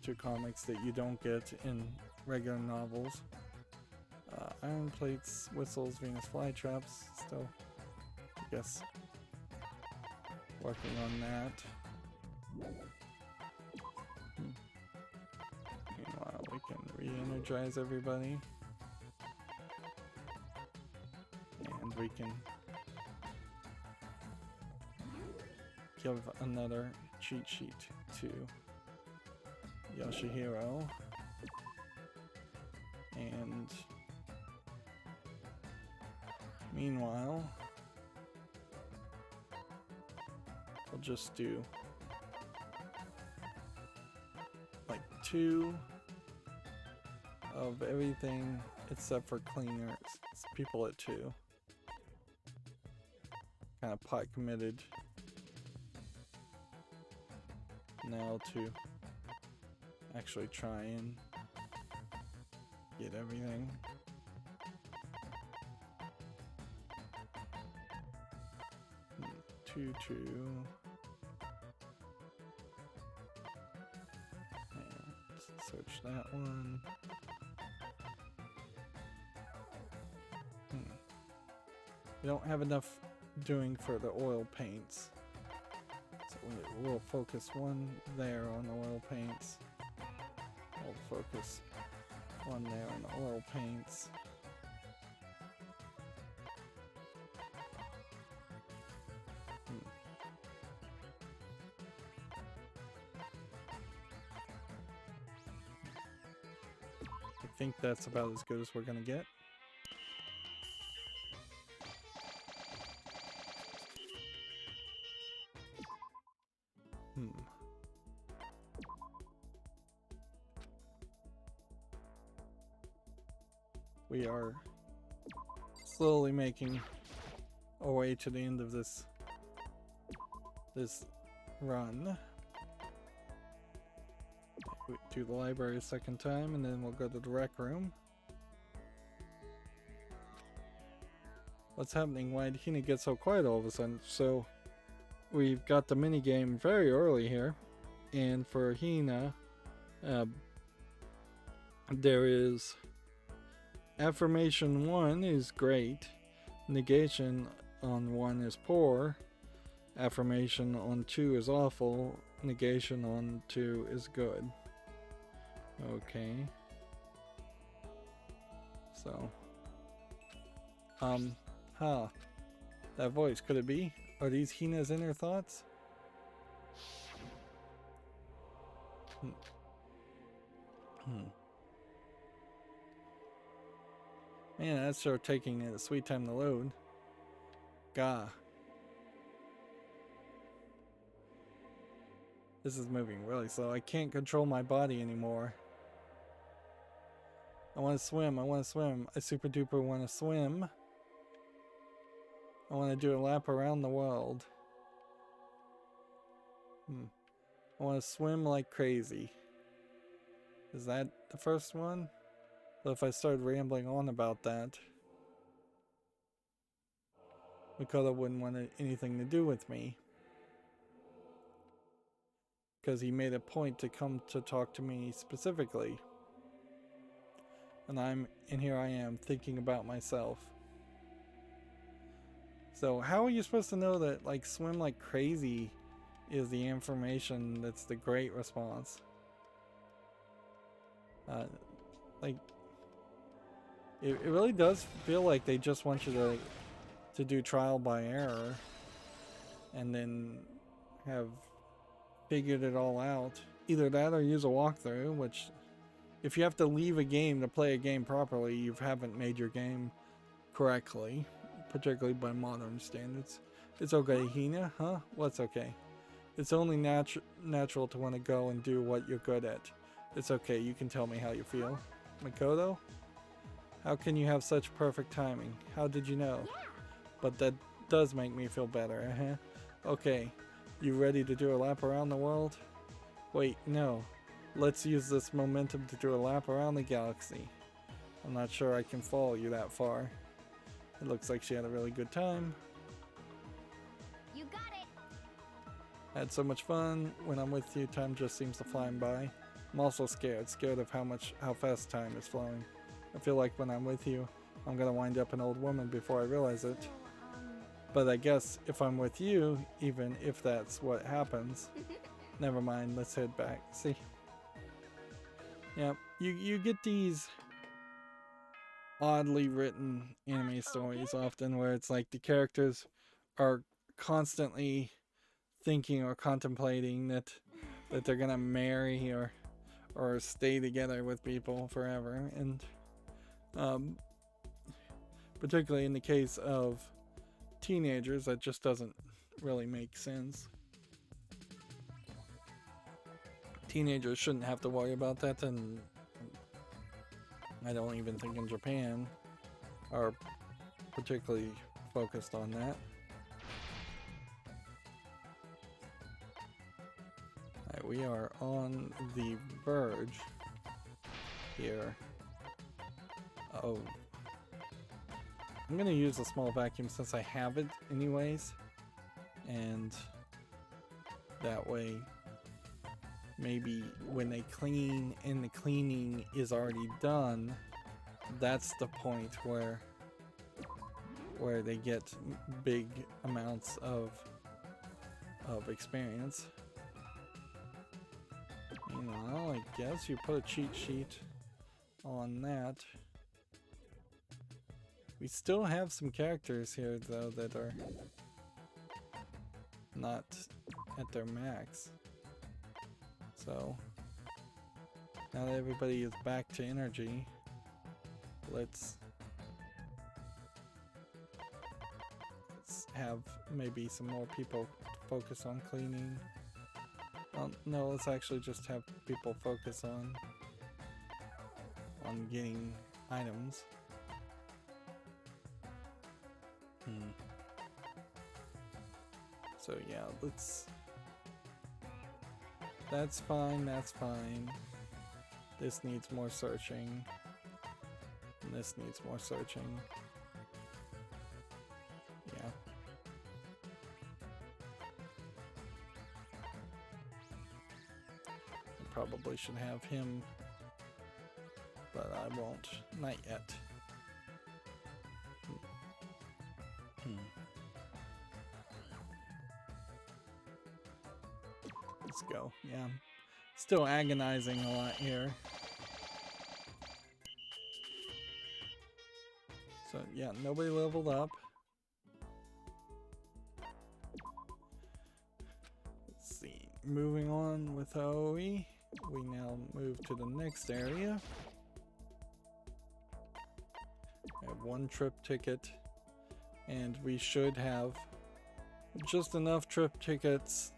to comics that you don't get in regular novels. Iron plates, whistles, Venus flytraps, still, I guess, working on that. Meanwhile, we can re-energize everybody. And we can give another cheat sheet to Yoshihiro. And meanwhile, we'll just do like 2 of everything except for cleaners. It's people at 2. Kind of pot committed now to actually try and get everything. Two. And search that one. We don't have enough doing for the oil paints. So we'll focus one there on the oil paints. We'll focus one there on the oil paints. I think that's about as good as we're gonna get. We are slowly making our way to the end of this run. We do the library a second time, and then we'll go to the rec room. What's happening? Why did Hina get so quiet all of a sudden? So we've got the mini game very early here, and for Hina, there is affirmation 1 is great, negation on 1 is poor, affirmation on 2 is awful, negation on 2 is good. Okay. So, that voice, could it be? Are these Hina's inner thoughts? Man, that's sure taking a sweet time to load. Gah. This is moving really slow. I can't control my body anymore. I want to swim. I super duper want to swim. I want to do a lap around the world. I want to swim like crazy. Is that the first one? But if I started rambling on about that, Makoto wouldn't want anything to do with me. Because he made a point to come to talk to me specifically. and here I am thinking about myself. So how are you supposed to know that like swim like crazy is the information that's the great response? Like it really does feel like they just want you to do trial by error and then have figured it all out. Either that or use a walkthrough, which if you have to leave a game to play a game properly, you haven't made your game correctly, particularly by modern standards. It's okay, Hina, huh? What's okay? It's only natural to want to go and do what you're good at. It's okay, you can tell me how you feel. Makoto? How can you have such perfect timing? How did you know? Yeah. But that does make me feel better, Okay, you ready to do a lap around the world? Wait, no. Let's use this momentum to do a lap around the galaxy. I'm not sure I can follow you that far. It looks like she had a really good time. You got it. Had so much fun. When I'm with you, time just seems to fly by. I'm also scared of how fast time is flowing. I feel like when I'm with you, I'm gonna wind up an old woman before I realize it. So, But I guess if I'm with you, even if that's what happens, never mind, let's head back. See? Yeah, you get these oddly written anime stories often where it's like the characters are constantly thinking or contemplating that they're gonna marry or stay together with people forever, and particularly in the case of teenagers, that just doesn't really make sense. Teenagers shouldn't have to worry about that, and I don't even think in Japan are particularly focused on that. Alright, we are on the verge here. Oh, I'm gonna use a small vacuum since I have it anyways, and that way maybe when they clean and the cleaning is already done, that's the point where they get big amounts of experience. You know, I guess you put a cheat sheet on that. We still have some characters here though that are not at their max. So now that everybody is back to energy, let's have maybe some more people focus on cleaning. No, let's actually just have people focus on getting items. So yeah, that's fine, that's fine. This needs more searching. And this needs more searching. Yeah. I probably should have him, but I won't. Not yet. Let's go. Yeah. Still agonizing a lot here. So yeah, nobody leveled up. Let's see. Moving on with Aoi. We now move to the next area. I have one trip ticket, and we should have just enough trip tickets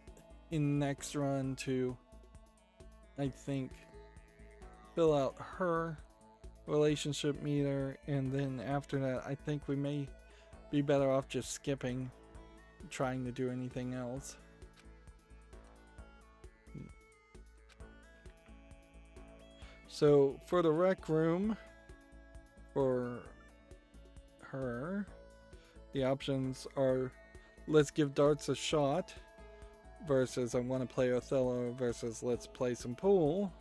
in next run to, I think, fill out her relationship meter, and then after that I think we may be better off just skipping trying to do anything else. So for the rec room for her, the options are let's give darts a shot versus I want to play Othello versus let's play some pool,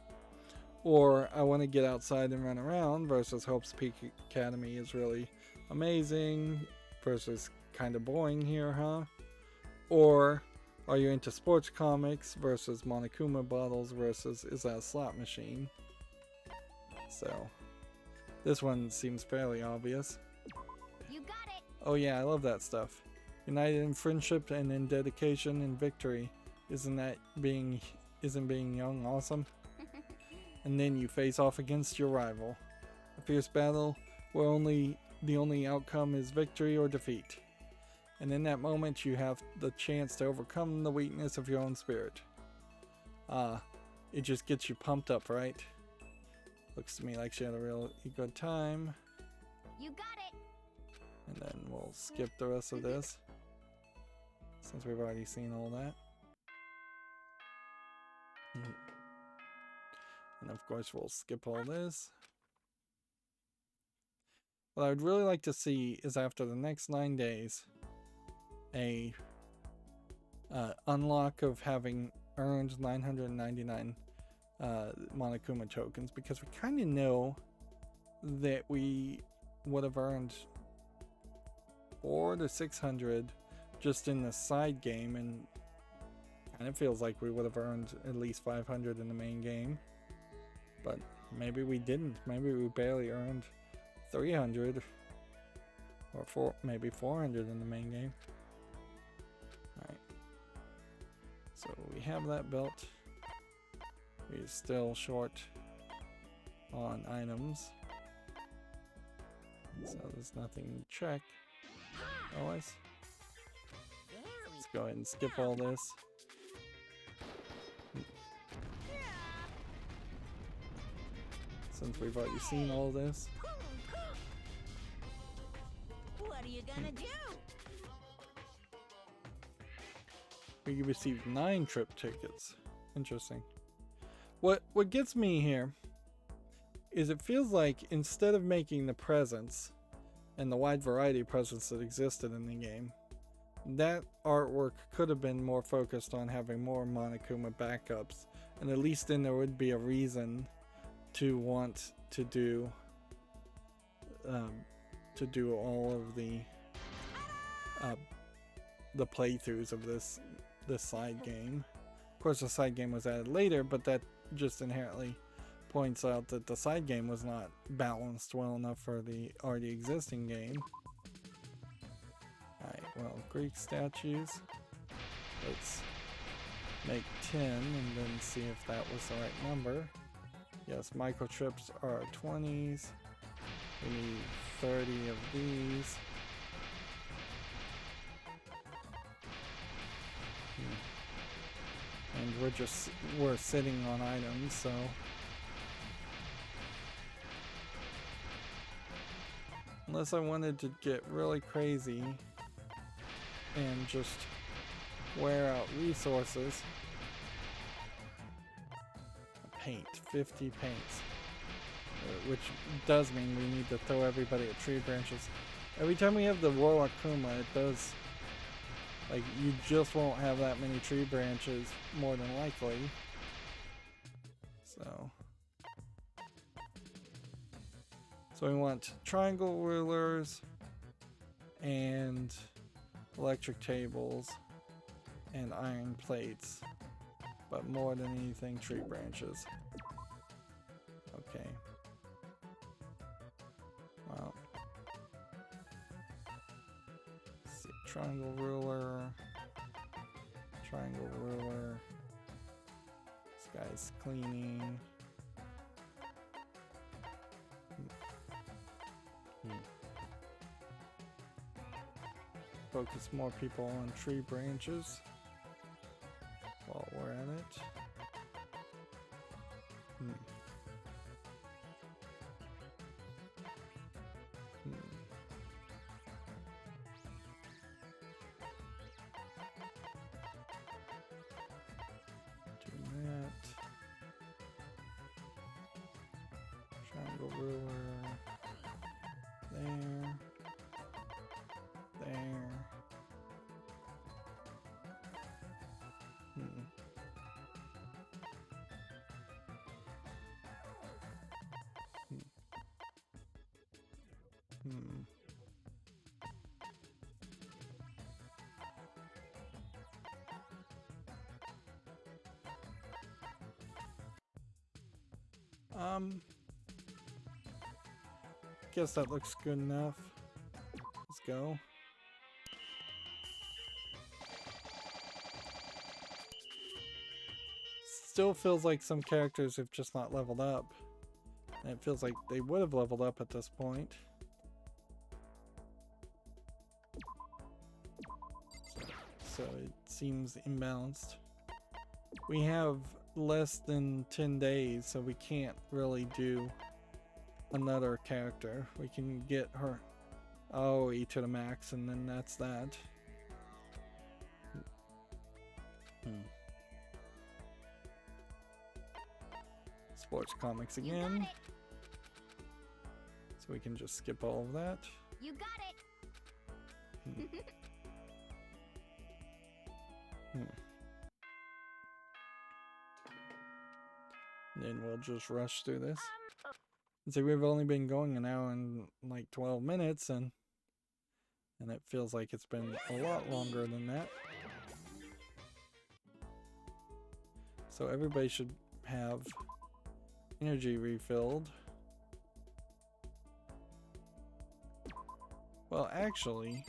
Or I want to get outside and run around versus Hope's Peak Academy is really amazing versus kind of boring here, huh? Or are you into sports comics versus Monokuma bottles versus is that a slot machine? So this one seems fairly obvious. You got it. Oh yeah, I love that stuff. United in friendship and in dedication and victory. Isn't being young awesome? And then you face off against your rival. A fierce battle where the only outcome is victory or defeat. And in that moment you have the chance to overcome the weakness of your own spirit. It just gets you pumped up, right? Looks to me like she had a really good time. You got it. And then we'll skip the rest of this, since we've already seen all that. And of course we'll skip all this. What I would really like to see is after the next 9 days, a unlock of having earned 999 Monokuma tokens, because we kind of know that we would have earned 400 to 600 just in the side game, and it feels like we would have earned at least 500 in the main game. But maybe we didn't. Maybe we barely earned 300 or maybe 400 in the main game. Alright. So we have that belt. We're still short on items. So there's nothing to check. Otherwise, let's go ahead and skip all this. Since we've already seen all this. What are you gonna do? We received 9 trip tickets. Interesting. What gets me here is it feels like instead of making the presents and the wide variety of presents that existed in the game, that artwork could have been more focused on having more Monokuma backups, and at least then there would be a reason to want to do all of the playthroughs of this side game. Of course, the side game was added later, but that just inherently points out that the side game was not balanced well enough for the already existing game. Alright, well, Greek statues. Let's make 10 and then see if that was the right number. Yes, microchips are 20s. We need 30 of these. And we're sitting on items, so unless I wanted to get really crazy and just wear out resources. Paint, 50 paints, which does mean we need to throw everybody at tree branches. Every time we have the Royal Akuma, it does, like, you just won't have that many tree branches, more than likely. So we want triangle rulers and electric tables and iron plates, but more than anything, tree branches. Okay. Well, let's see. Triangle ruler. Triangle ruler. This guy's cleaning. Focus more people on tree branches while we're at it. Do that. Triangle ruler. There. There. Hmm. Guess that looks good enough. Let's go. Still feels like some characters have just not leveled up. And it feels like they would have leveled up at this point. So it seems imbalanced. We have less than 10 days, so we can't really do another character. We can get her Aoi to the max, and then that's that. Sports comics again. So we can just skip all of that. You got it. Then we'll just rush through this. See, we've only been going an hour and like 12 minutes, and it feels like it's been a lot longer than that. So everybody should have energy refilled. Well, actually,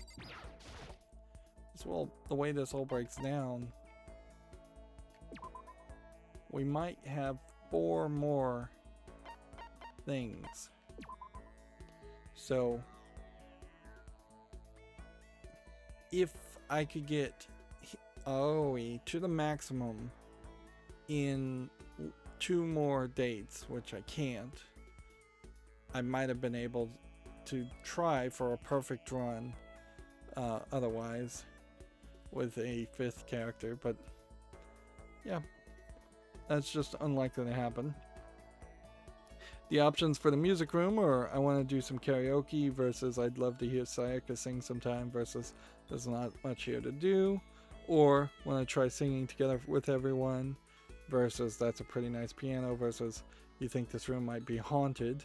the way this all breaks down, we might have 4 more things. So if I could get Aoi to the maximum in 2 more dates, which I can't, I might have been able to try for a perfect run otherwise with a 5th character, but yeah, that's just unlikely to happen. The options for the music room are I want to do some karaoke versus I'd love to hear Sayaka sing sometime versus there's not much here to do, or want to try singing together with everyone versus that's a pretty nice piano versus you think this room might be haunted,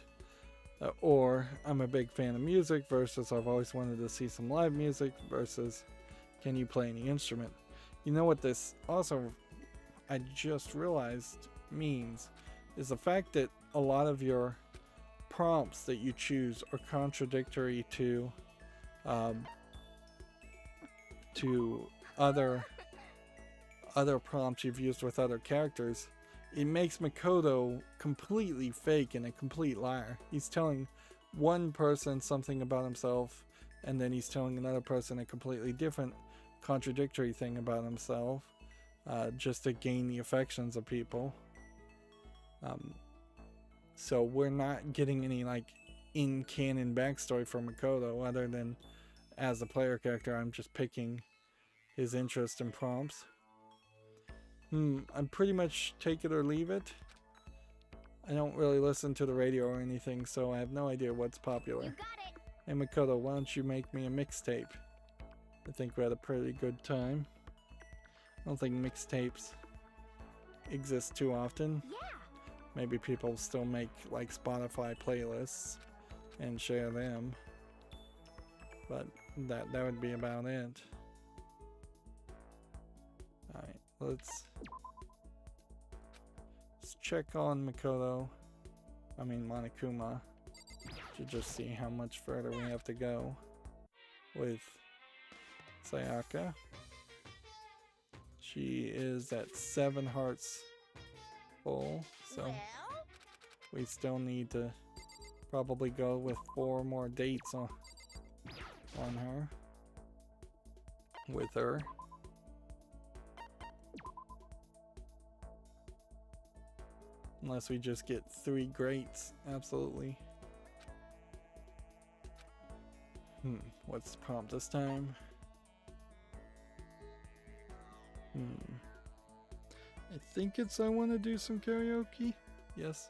or I'm a big fan of music versus I've always wanted to see some live music versus can you play any instrument. You know what this also I just realized means is the fact that a lot of your prompts that you choose are contradictory to other prompts you've used with other characters. It makes Makoto completely fake and a complete liar. He's telling one person something about himself, and then he's telling another person a completely different contradictory thing about himself, just to gain the affections of people. So we're not getting any like in-canon backstory for Makoto other than as a player character I'm just picking his interest and prompts. I'm pretty much take it or leave it. I don't really listen to the radio or anything, so I have no idea what's popular. You got it. Hey Makoto, why don't you make me a mixtape? I think we had a pretty good time. I don't think mixtapes exist too often. Yeah. Maybe people still make like Spotify playlists and share them, but that would be about it. Alright, let's check on Monokuma to just see how much further we have to go with Sayaka. She is at 7 hearts full, so Well, we still need to probably go with 4 more dates on her. With her. Unless we just get 3 greats, absolutely. What's the prompt this time? I think it's I want to do some karaoke. Yes.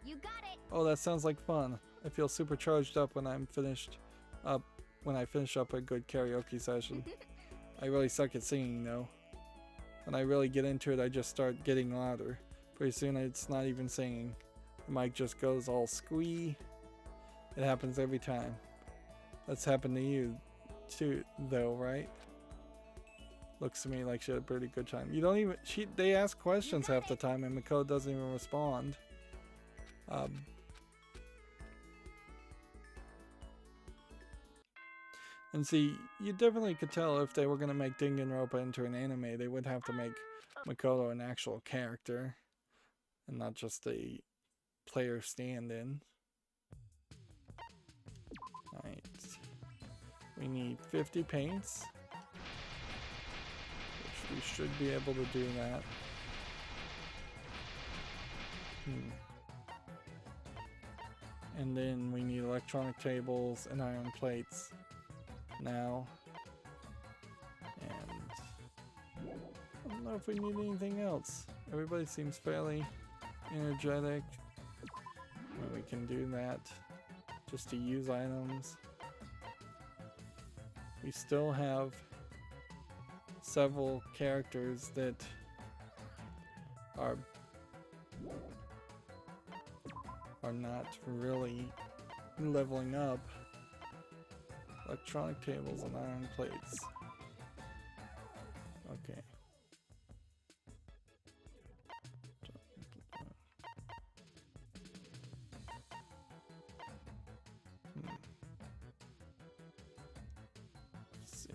You got it. Oh, that sounds like fun. I feel super charged up when I'm finished up. When I finish up a good karaoke session. I really suck at singing though. When I really get into it, I just start getting louder. Pretty soon it's not even singing. The mic just goes all squee. It happens every time. That's happened to you too, though, right? Looks to me like she had a pretty good time. You don't even, they ask questions half the time and Makoto doesn't even respond. And see, you definitely could tell if they were going to make Danganronpa into an anime, they would have to make Makoto an actual character and not just a player stand-in. Alright. We need 50 paints, which we should be able to do that. And then we need electronic tables and iron plates now. And I don't know if we need anything else. Everybody seems fairly energetic. And we can do that just to use items. We still have several characters that are not really leveling up. Electronic tables and iron plates. Okay. Let's see.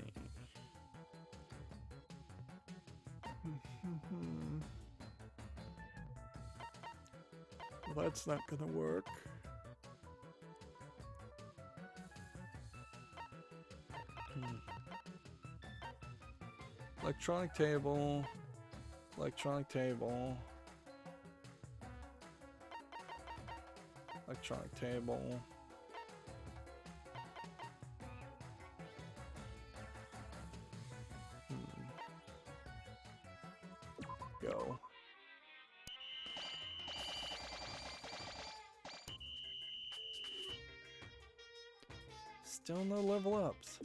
Well, that's not gonna work. Electronic table, electronic table, electronic table. Go. Still no level ups.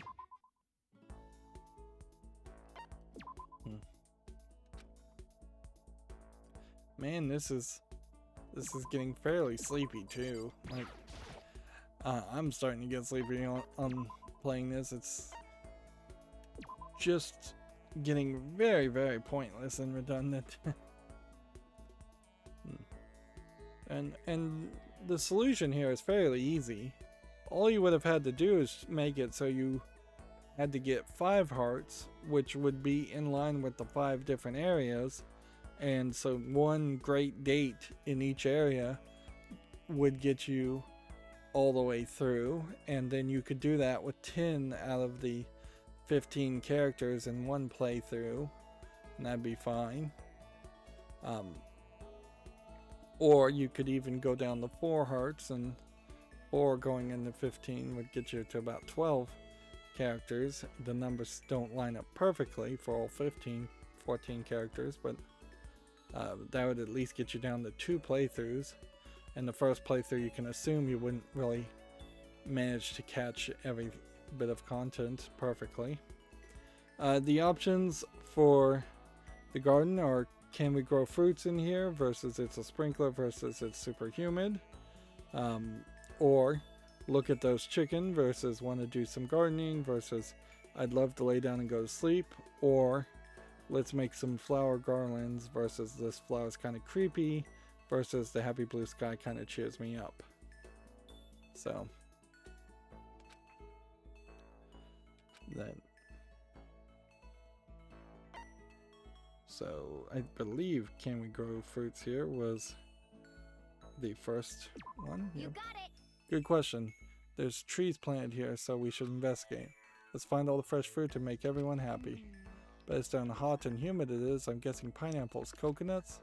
Man, this is getting fairly sleepy too. Like, I'm starting to get sleepy on playing this. It's just getting very, very pointless and redundant. And the solution here is fairly easy. All you would have had to do is make it so you had to get 5 hearts, which would be in line with the 5 different areas. And so one great date in each area would get you all the way through. And then you could do that with 10 out of the 15 characters in one playthrough. And that'd be fine. Or you could even go down to 4 hearts, and 4 going into 15 would get you to about 12 characters. The numbers don't line up perfectly for all 14 characters, but that would at least get you down to 2 playthroughs. And the first playthrough, you can assume you wouldn't really manage to catch every bit of content perfectly. The options for the garden are: can we grow fruits in here, versus it's a sprinkler, versus it's super humid. Or look at those chicken, versus want to do some gardening, versus I'd love to lay down and go to sleep. Or let's make some flower garlands, versus this flower's kind of creepy, versus the happy blue sky kind of cheers me up. So I believe can we grow fruits here was the first one. You got it. Good question. There's trees planted here, so we should investigate. Let's find all the fresh fruit to make everyone happy. Based on how hot and humid it is, I'm guessing pineapples. Coconuts?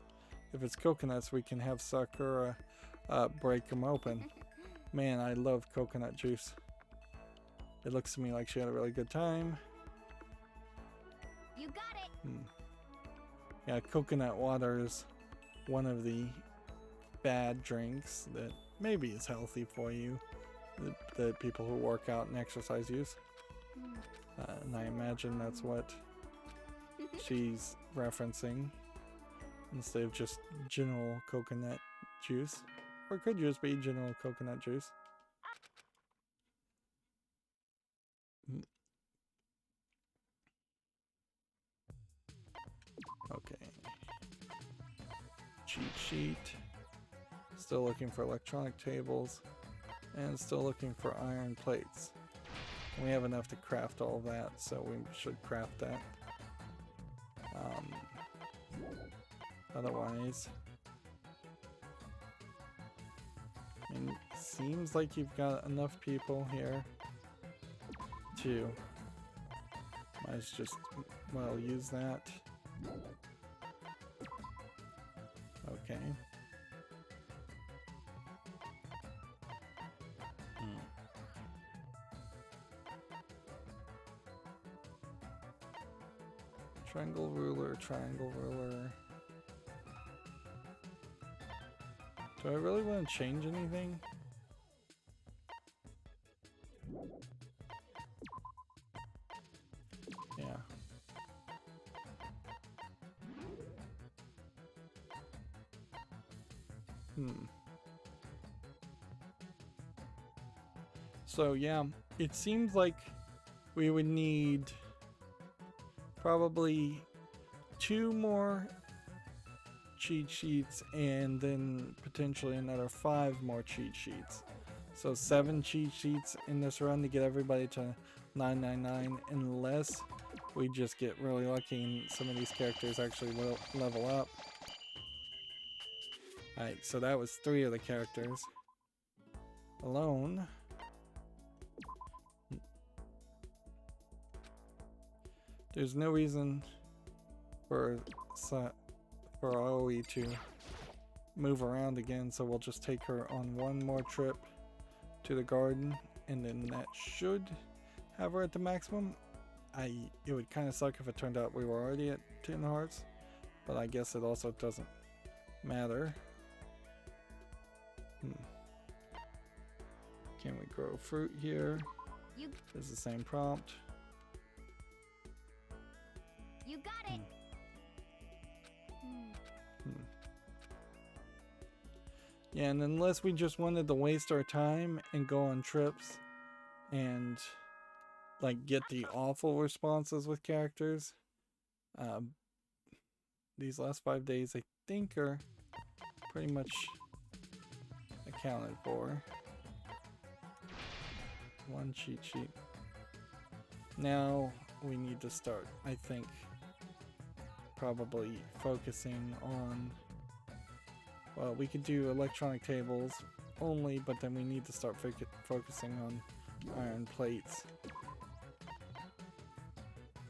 If it's coconuts, we can have Sakura break them open. Man, I love coconut juice. It looks to me like she had a really good time. You got it. Yeah, coconut water is one of the bad drinks that maybe is healthy for you, that people who work out and exercise use. And I imagine that's what she's referencing, instead of just general coconut juice. Or it could just be general coconut juice. Okay. Cheat sheet. Still looking for electronic tables. And still looking for iron plates. We have enough to craft all that, so we should craft that. Otherwise, I mean, seems like you've got enough people here to might as just well use that. Okay. Triangle ruler, triangle ruler. Do I really want to change anything? Yeah. So yeah, it seems like we would need probably 2 more cheat sheets and then potentially another 5 more cheat sheets. So 7 cheat sheets in this run to get everybody to 999, unless we just get really lucky and some of these characters actually will level up. Alright, so that was 3 of the characters. Alone. There's no reason for Aoi to move around again, so we'll just take her on 1 more trip to the garden, and then that should have her at the maximum. It would kind of suck if it turned out we were already at 10 hearts, but I guess it also doesn't matter. Can we grow fruit here? It's the same prompt. You got it. Yeah, and unless we just wanted to waste our time and go on trips and like get the awful responses with characters, these last 5 days I think are pretty much accounted for. 1 cheat sheet. Now we need to start, I think, probably focusing on, well, we could do electronic tables only, but then we need to start focusing on iron plates,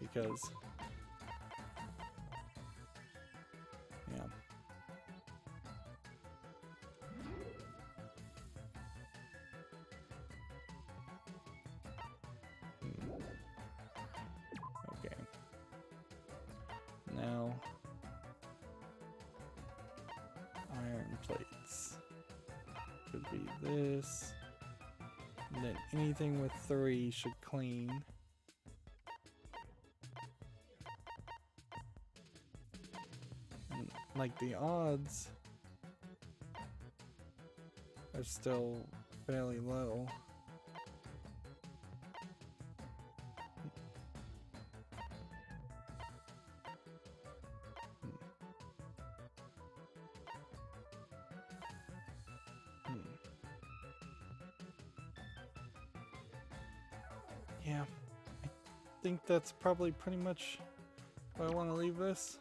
because yeah. Okay. Now iron plates could be this, and then anything with 3 should clean. And like the odds are still fairly low. Yeah, I think that's probably pretty much where I want to leave this.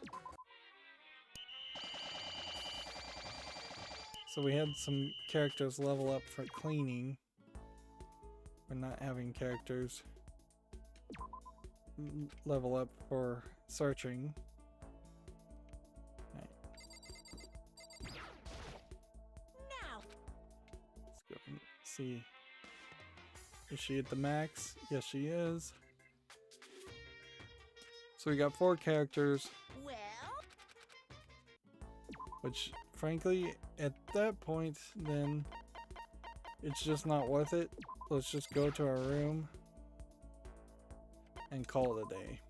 So we had some characters level up for cleaning. We're not having characters level up for searching. Right. Now. Let's go and see. Is she at the max? Yes, she is. So we got 4 characters, Well, which frankly, at that point, then it's just not worth it. Let's just go to our room and call it a day.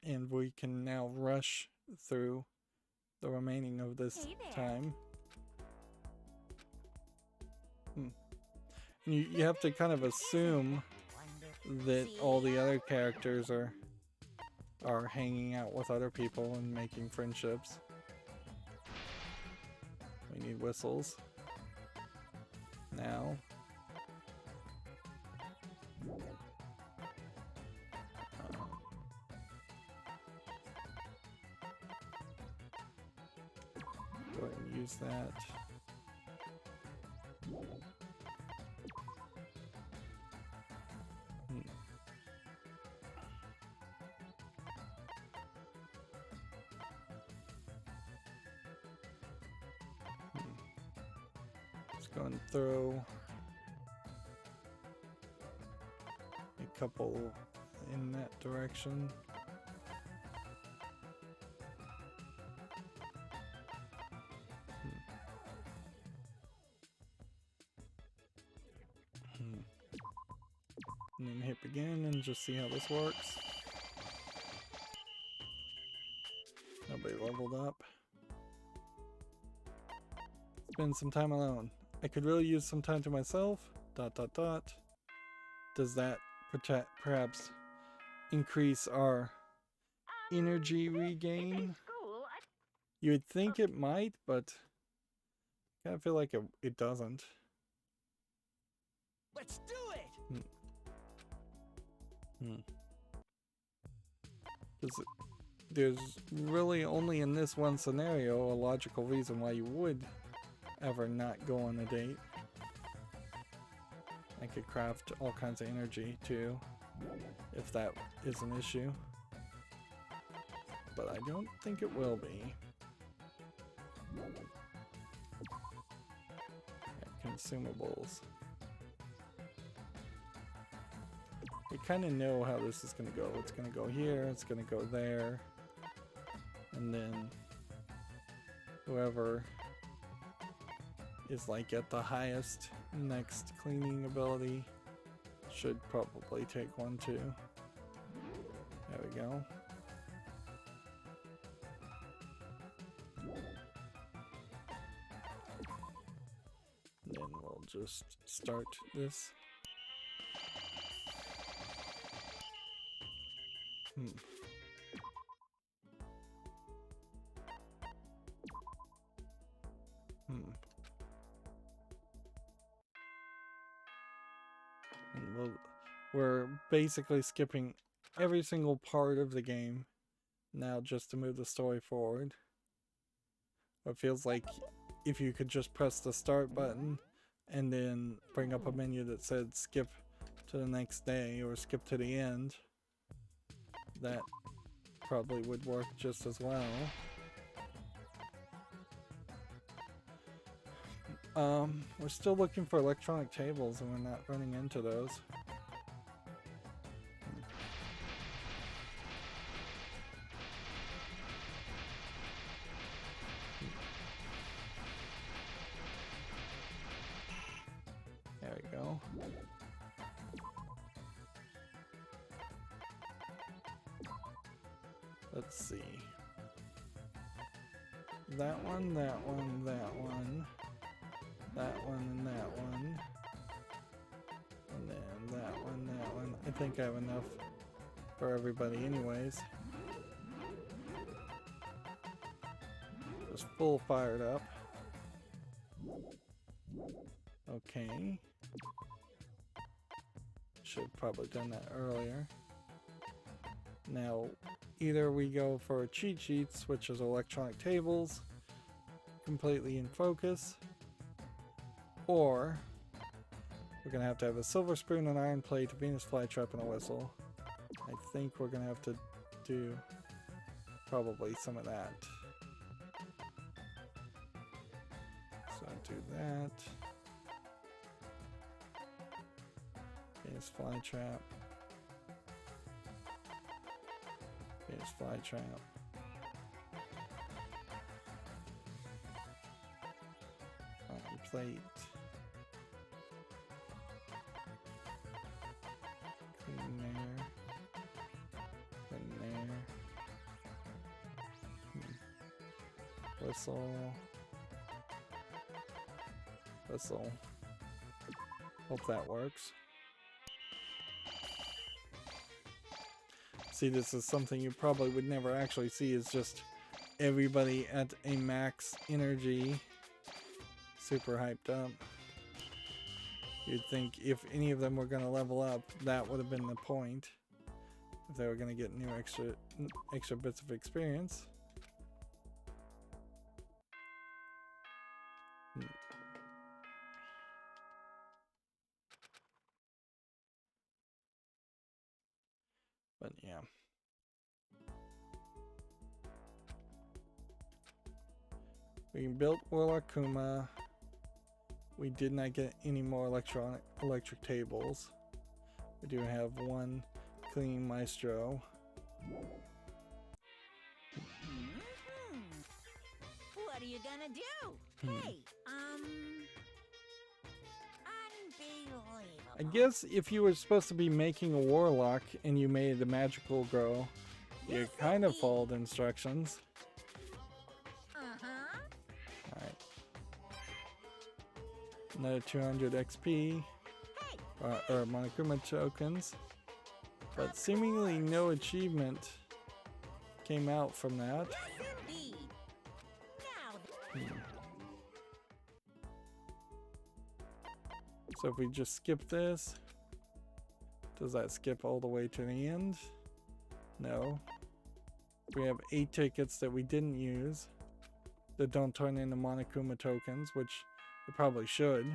And we can now rush through the remaining of this Hey there. time. You have to kind of assume that all the other characters are hanging out with other people and making friendships. We need whistles. Now. Go ahead and use that. Go and throw a couple in that direction. And then hit begin and just see how this works. Nobody leveled up. Spend some time alone. I could really use some time to myself. ... Does that perhaps increase our energy regain? You would think it might, but I kind of feel like it doesn't. Let's do it. Because there's really only in this one scenario a logical reason why you would ever not go on a date. I could craft all kinds of energy too, if that is an issue. But I don't think it will be. Consumables. We kind of know how this is going to go. It's going to go here, it's going to go there, and then whoever is like at the highest next cleaning ability should probably take one too. There we go. And then we'll just start this. And we're basically skipping every single part of the game now just to move the story forward. It feels like if you could just press the start button and then bring up a menu that said skip to the next day or skip to the end, that probably would work just as well. We're still looking for electronic tables and we're not running into those. There we go. Let's see. That one, that one, that one. That one and that one. And then that one, that one. I think I have enough for everybody anyways. Just full fired up. Okay. Should have probably done that earlier. Now, either we go for cheat sheets, which is electronic tables, completely in focus, or we're going to have a silver spoon, an iron plate, a Venus flytrap, and a whistle. I think we're going to have to do probably some of that. So do that. Venus flytrap. Venus flytrap. Iron plate. Clean there. Clean there. Whistle. Whistle. Hope that works. See, this is something you probably would never actually see, is just everybody at a max energy, super hyped up. You'd think if any of them were going to level up, that would have been the point. If they were going to get new extra bits of experience. But yeah. We built Monokuma. We did not get any more electric tables. We do have one clean maestro. What are you gonna do? Hey, unbelievable. I guess if you were supposed to be making a warlock and you made a magical girl, you kind of followed instructions. Alright. Another 200 XP, or Monokuma tokens. But seemingly no achievement came out from that. So if we just skip this, does that skip all the way to the end? No. We have 8 tickets that we didn't use that don't turn into Monokuma tokens, which they probably should.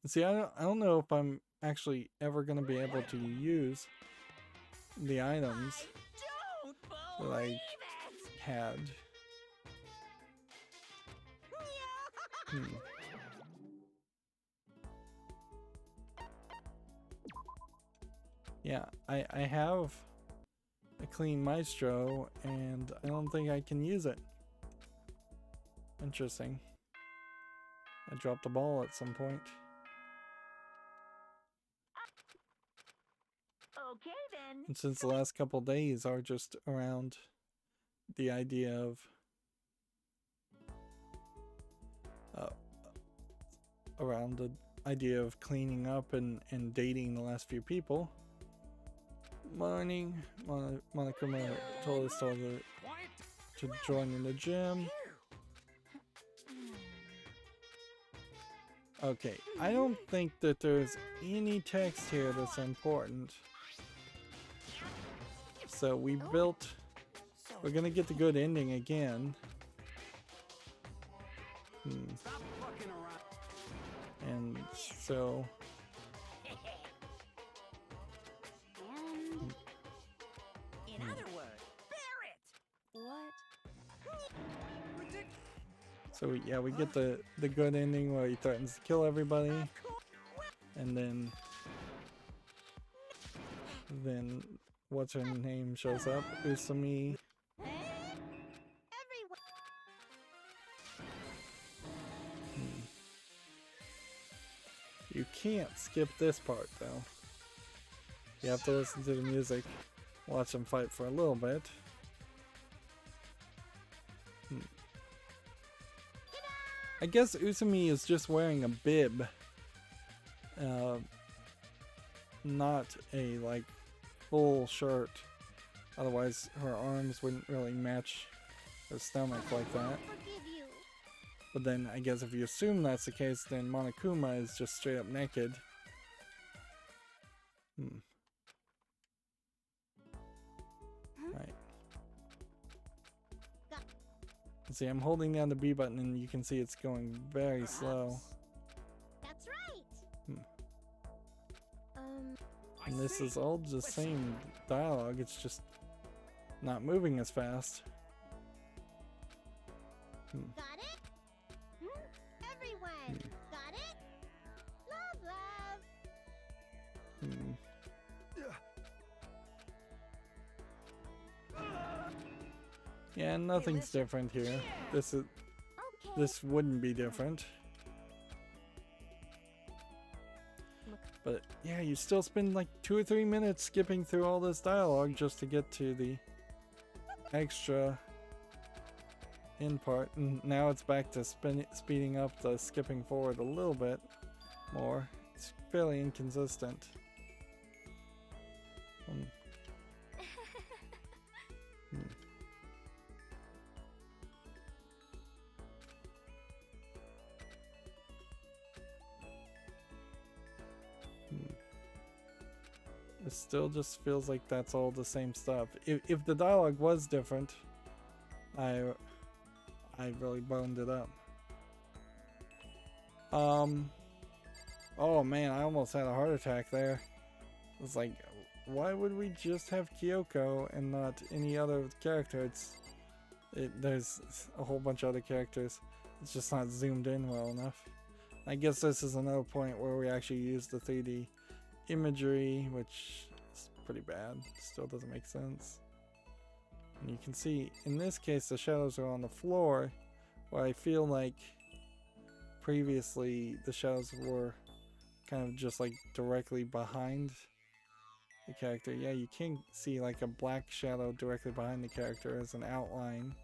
See, I don't know if I'm actually ever going to be able to use the items that I had. Yeah, I have a clean maestro and I don't think I can use it. Interesting. I dropped the ball at some point. Okay then. And since the last couple days are just around the idea of cleaning up and dating the last few people. Morning, Monokuma told us all to join in the gym. Okay, I don't think that there's any text here that's important. So we're gonna get the good ending again. And so in other words, bear it. What? So we get the good ending where he threatens to kill everybody, and then what's her name shows up, Usumi. You can't skip this part though. You have to listen to the music, watch them fight for a little bit. I guess Usumi is just wearing a bib, not a like full shirt. Otherwise her arms wouldn't really match her stomach like that. But then I guess if you assume that's the case, then Monokuma is just straight up naked. Right. See, I'm holding down the B button and you can see it's going very slow. That's right. And this is all the same dialogue, it's just not moving as fast. Got it? Everyone, got it? Love. Yeah, nothing's different here. This wouldn't be different. But yeah, you still spend like 2 or 3 minutes skipping through all this dialogue just to get to the extra end part, and now it's back to speeding up the skipping forward a little bit more. It's fairly inconsistent. It still just feels like that's all the same stuff. If the dialogue was different, I really boned it up. Oh man, I almost had a heart attack there. It's like, why would we just have Kyoko and not any other character? There's a whole bunch of other characters. It's just not zoomed in well enough. I guess this is another point where we actually use the 3D imagery, which is pretty bad. Still doesn't make sense. And you can see in this case the shadows are on the floor, where I feel like previously the shadows were kind of just like directly behind the character. Yeah, you can see like a black shadow directly behind the character as an outline.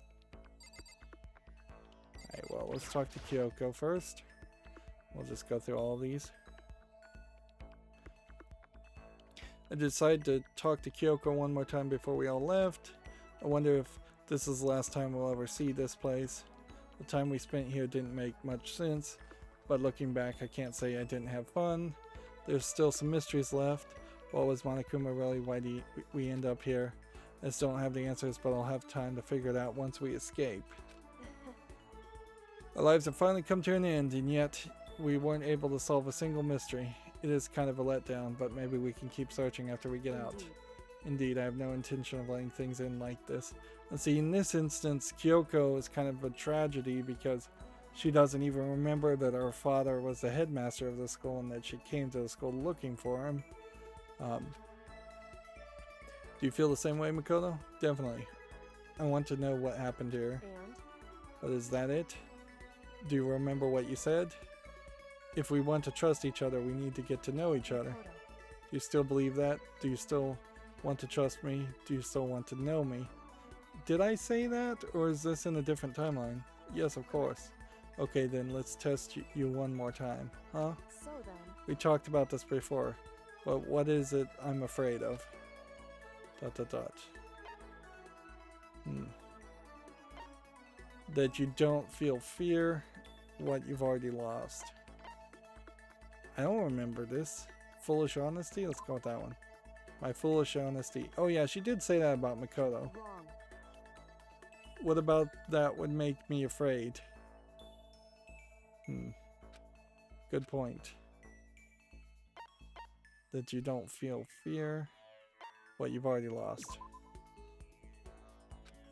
Alright, well, let's talk to Kyoko first. We'll just go through all of these. I decided to talk to Kyoko one more time before we all left. I wonder if this is the last time we'll ever see this place. The time we spent here didn't make much sense, but looking back I can't say I didn't have fun. There's still some mysteries left. What was Monokuma really? Why did we end up here? I still don't have the answers, but I'll have time to figure it out once we escape. Our lives have finally come to an end, and yet we weren't able to solve a single mystery. It is kind of a letdown, but maybe we can keep searching after we get out. Indeed, I have no intention of letting things end like this. And see, in this instance, Kyoko is kind of a tragedy because she doesn't even remember that her father was the headmaster of the school and that she came to the school looking for him. Do you feel the same way, Makoto? Definitely. I want to know what happened here. But is that it? Do you remember what you said? If we want to trust each other, we need to get to know each other. Do you still believe that? Do you still want to trust me? Do you still want to know me? Did I say that, or is this in a different timeline? Yes, of course. Okay, then let's test you one more time, huh? So then. We talked about this before, but what is it I'm afraid of? ... That you don't feel fear, what you've already lost. I don't remember this. Foolish honesty? Let's go with that one. My foolish honesty. Oh yeah, she did say that about Makoto. Wrong. What about that would make me afraid? Good point. That you don't feel fear, what you've already lost.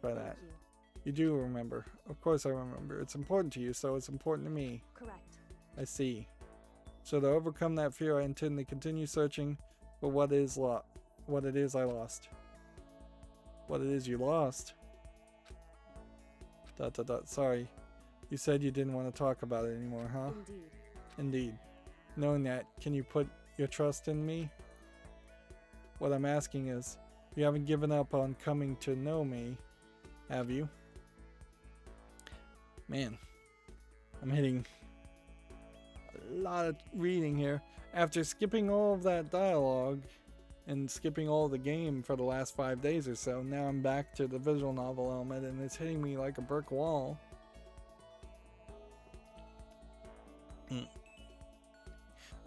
Try that. Thank you. You do remember. Of course I remember. It's important to you, so it's important to me. Correct. I see. So to overcome that fear, I intend to continue searching for what it is I lost. What it is you lost? ... Sorry. You said you didn't want to talk about it anymore, huh? Indeed. Indeed. Knowing that, can you put your trust in me? What I'm asking is, you haven't given up on coming to know me, have you? Man, I'm hitting a lot of reading here. After skipping all of that dialogue and skipping all of the game for the last 5 days or so, now I'm back to the visual novel element and it's hitting me like a brick wall.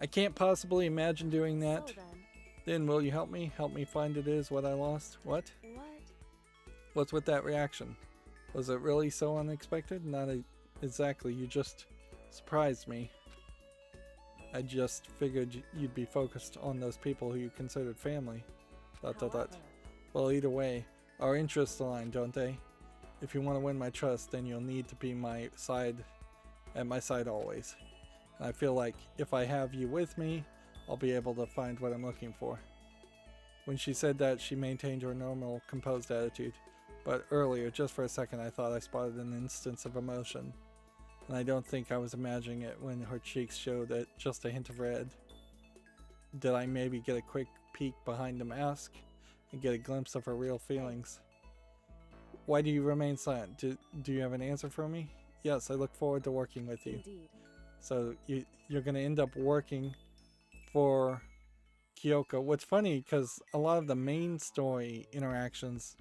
I can't possibly imagine doing that. So then. Then will you help me? Help me find it is what I lost? What? What? What's with that reaction? Was it really so unexpected? Not exactly. You just surprised me. I just figured you'd be focused on those people who you considered family. ... However, Well, either way, our interests align, don't they? If you want to win my trust, then you'll need to be at my side always. And I feel like if I have you with me, I'll be able to find what I'm looking for. When she said that, she maintained her normal, composed attitude. But earlier, just for a second, I thought I spotted an instance of emotion. And I don't think I was imagining it when her cheeks showed just a hint of red. Did I maybe get a quick peek behind the mask and get a glimpse of her real feelings? Why do you remain silent? Do you have an answer for me? Yes, I look forward to working with you. Indeed. So you're going to end up working for Kyoko. What's funny, because a lot of the main story interactions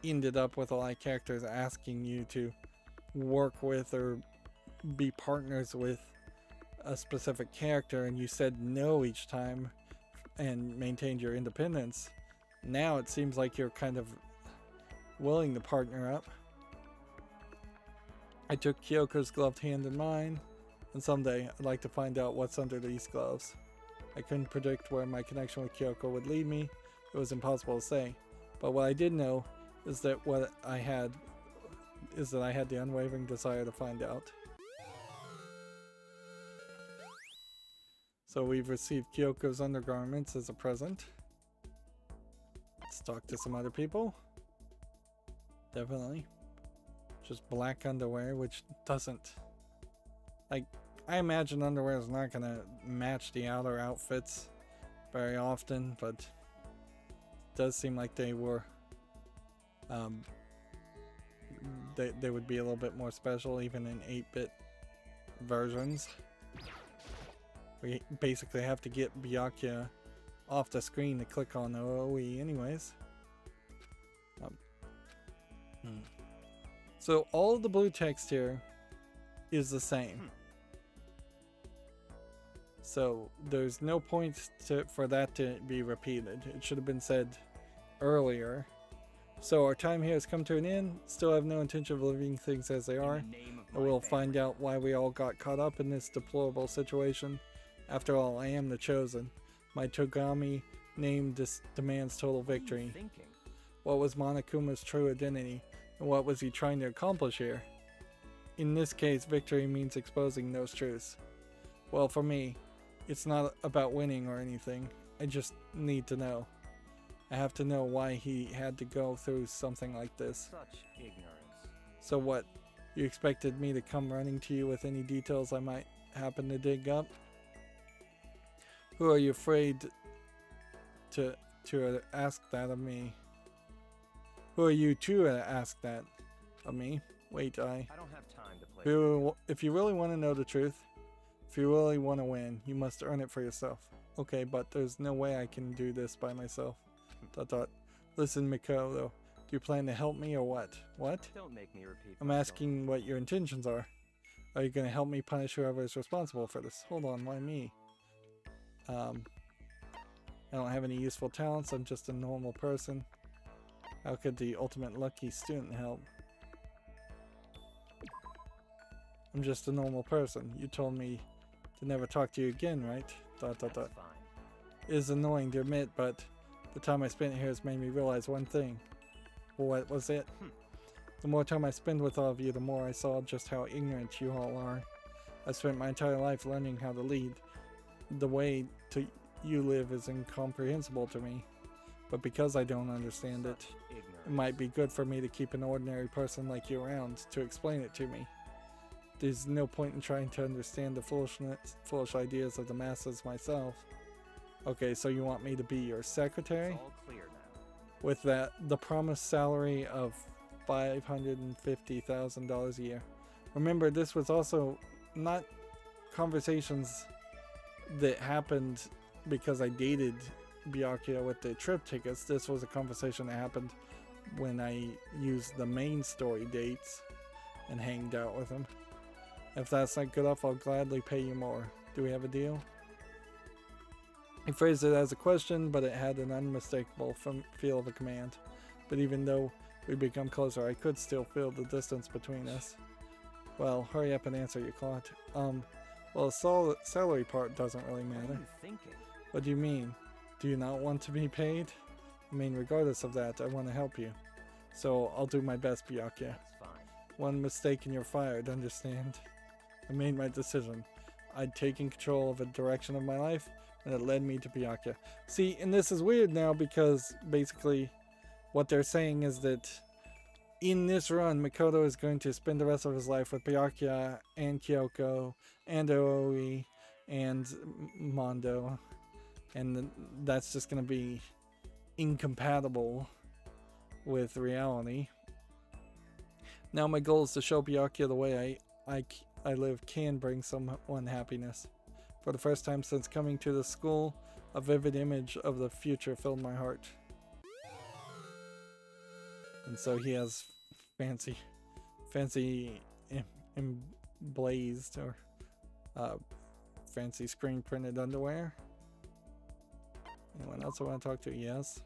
ended up with a lot of characters asking you to work with or be partners with a specific character, and you said no each time and maintained your independence. Now it seems like you're kind of willing to partner up. I took Kyoko's gloved hand in mine, and someday I'd like to find out what's under these gloves. I couldn't predict where my connection with Kyoko would lead me. It was impossible to say. But what I did know is that I had the unwavering desire to find out. So we've received Kyoko's undergarments as a present. Let's talk to some other people. Definitely. Just black underwear, which doesn't... Like, I imagine underwear is not going to match the outer outfits very often, but it does seem like they were... They would be a little bit more special, even in 8-bit versions. We basically have to get Byakuya off the screen to click on OOE anyways. So all of the blue text here is the same. So there's no point for that to be repeated. It should have been said earlier. So our time here has come to an end. Still have no intention of leaving things as they are. And we'll find out why we all got caught up in this deplorable situation. After all, I am the chosen. My Togami name demands total victory. What was Monokuma's true identity? And what was he trying to accomplish here? In this case, victory means exposing those truths. Well, for me, it's not about winning or anything. I just need to know. I have to know why he had to go through something like this. Such ignorance. So what? You expected me to come running to you with any details I might happen to dig up? Who are you afraid to ask that of me? Who are you to ask that of me? Wait, I don't have time to play. If you really want to know the truth, if you really want to win, you must earn it for yourself. Okay, but there's no way I can do this by myself. ... Listen, Makoto, do you plan to help me or what? What? Don't make me repeat. I'm asking what your intentions are. Are you going to help me punish whoever is responsible for this? Hold on, why me? I don't have any useful talents. I'm just a normal person. How could the ultimate lucky student help? I'm just a normal person. You told me to never talk to you again, right? ... That's fine. It is annoying to admit, but the time I spent here has made me realize one thing. What was it? The more time I spend with all of you, the more I saw just how ignorant you all are. I've spent my entire life learning how to lead. The way you live is incomprehensible to me. But because I don't understand it, it might be good for me to keep an ordinary person like you around to explain it to me. There's no point in trying to understand the foolish ideas of the masses myself. Okay, so you want me to be your secretary? It's all clear now. With the promised salary of $550,000 a year. Remember, this was also not conversations that happened because I dated Byakuya with the trip tickets. This was a conversation that happened when I used the main story dates and hanged out with him. If that's not good enough, I'll gladly pay you more. Do we have a deal? He phrased it as a question, but it had an unmistakable feel of a command. But even though we become closer, I could still feel the distance between us. Well, hurry up and answer your clock. Well, the salary part doesn't really What are matter. you thinking? What do you mean? Do you not want to be paid? I mean, regardless of that, I want to help you. So I'll do my best, Byakuya. That's fine. One mistake and you're fired, understand? I made my decision. I'd taken control of the direction of my life, and it led me to Byakuya. See, and this is weird now because basically what they're saying is that in this run, Makoto is going to spend the rest of his life with Byakuya and Kyoko and Aoi and Mondo, and that's just going to be incompatible with reality. Now my goal is to show Byakuya the way I live can bring someone happiness. For the first time since coming to the school, a vivid image of the future filled my heart. And so he has fancy emblazed or fancy screen printed underwear. Anyone else I want to talk to? Yes.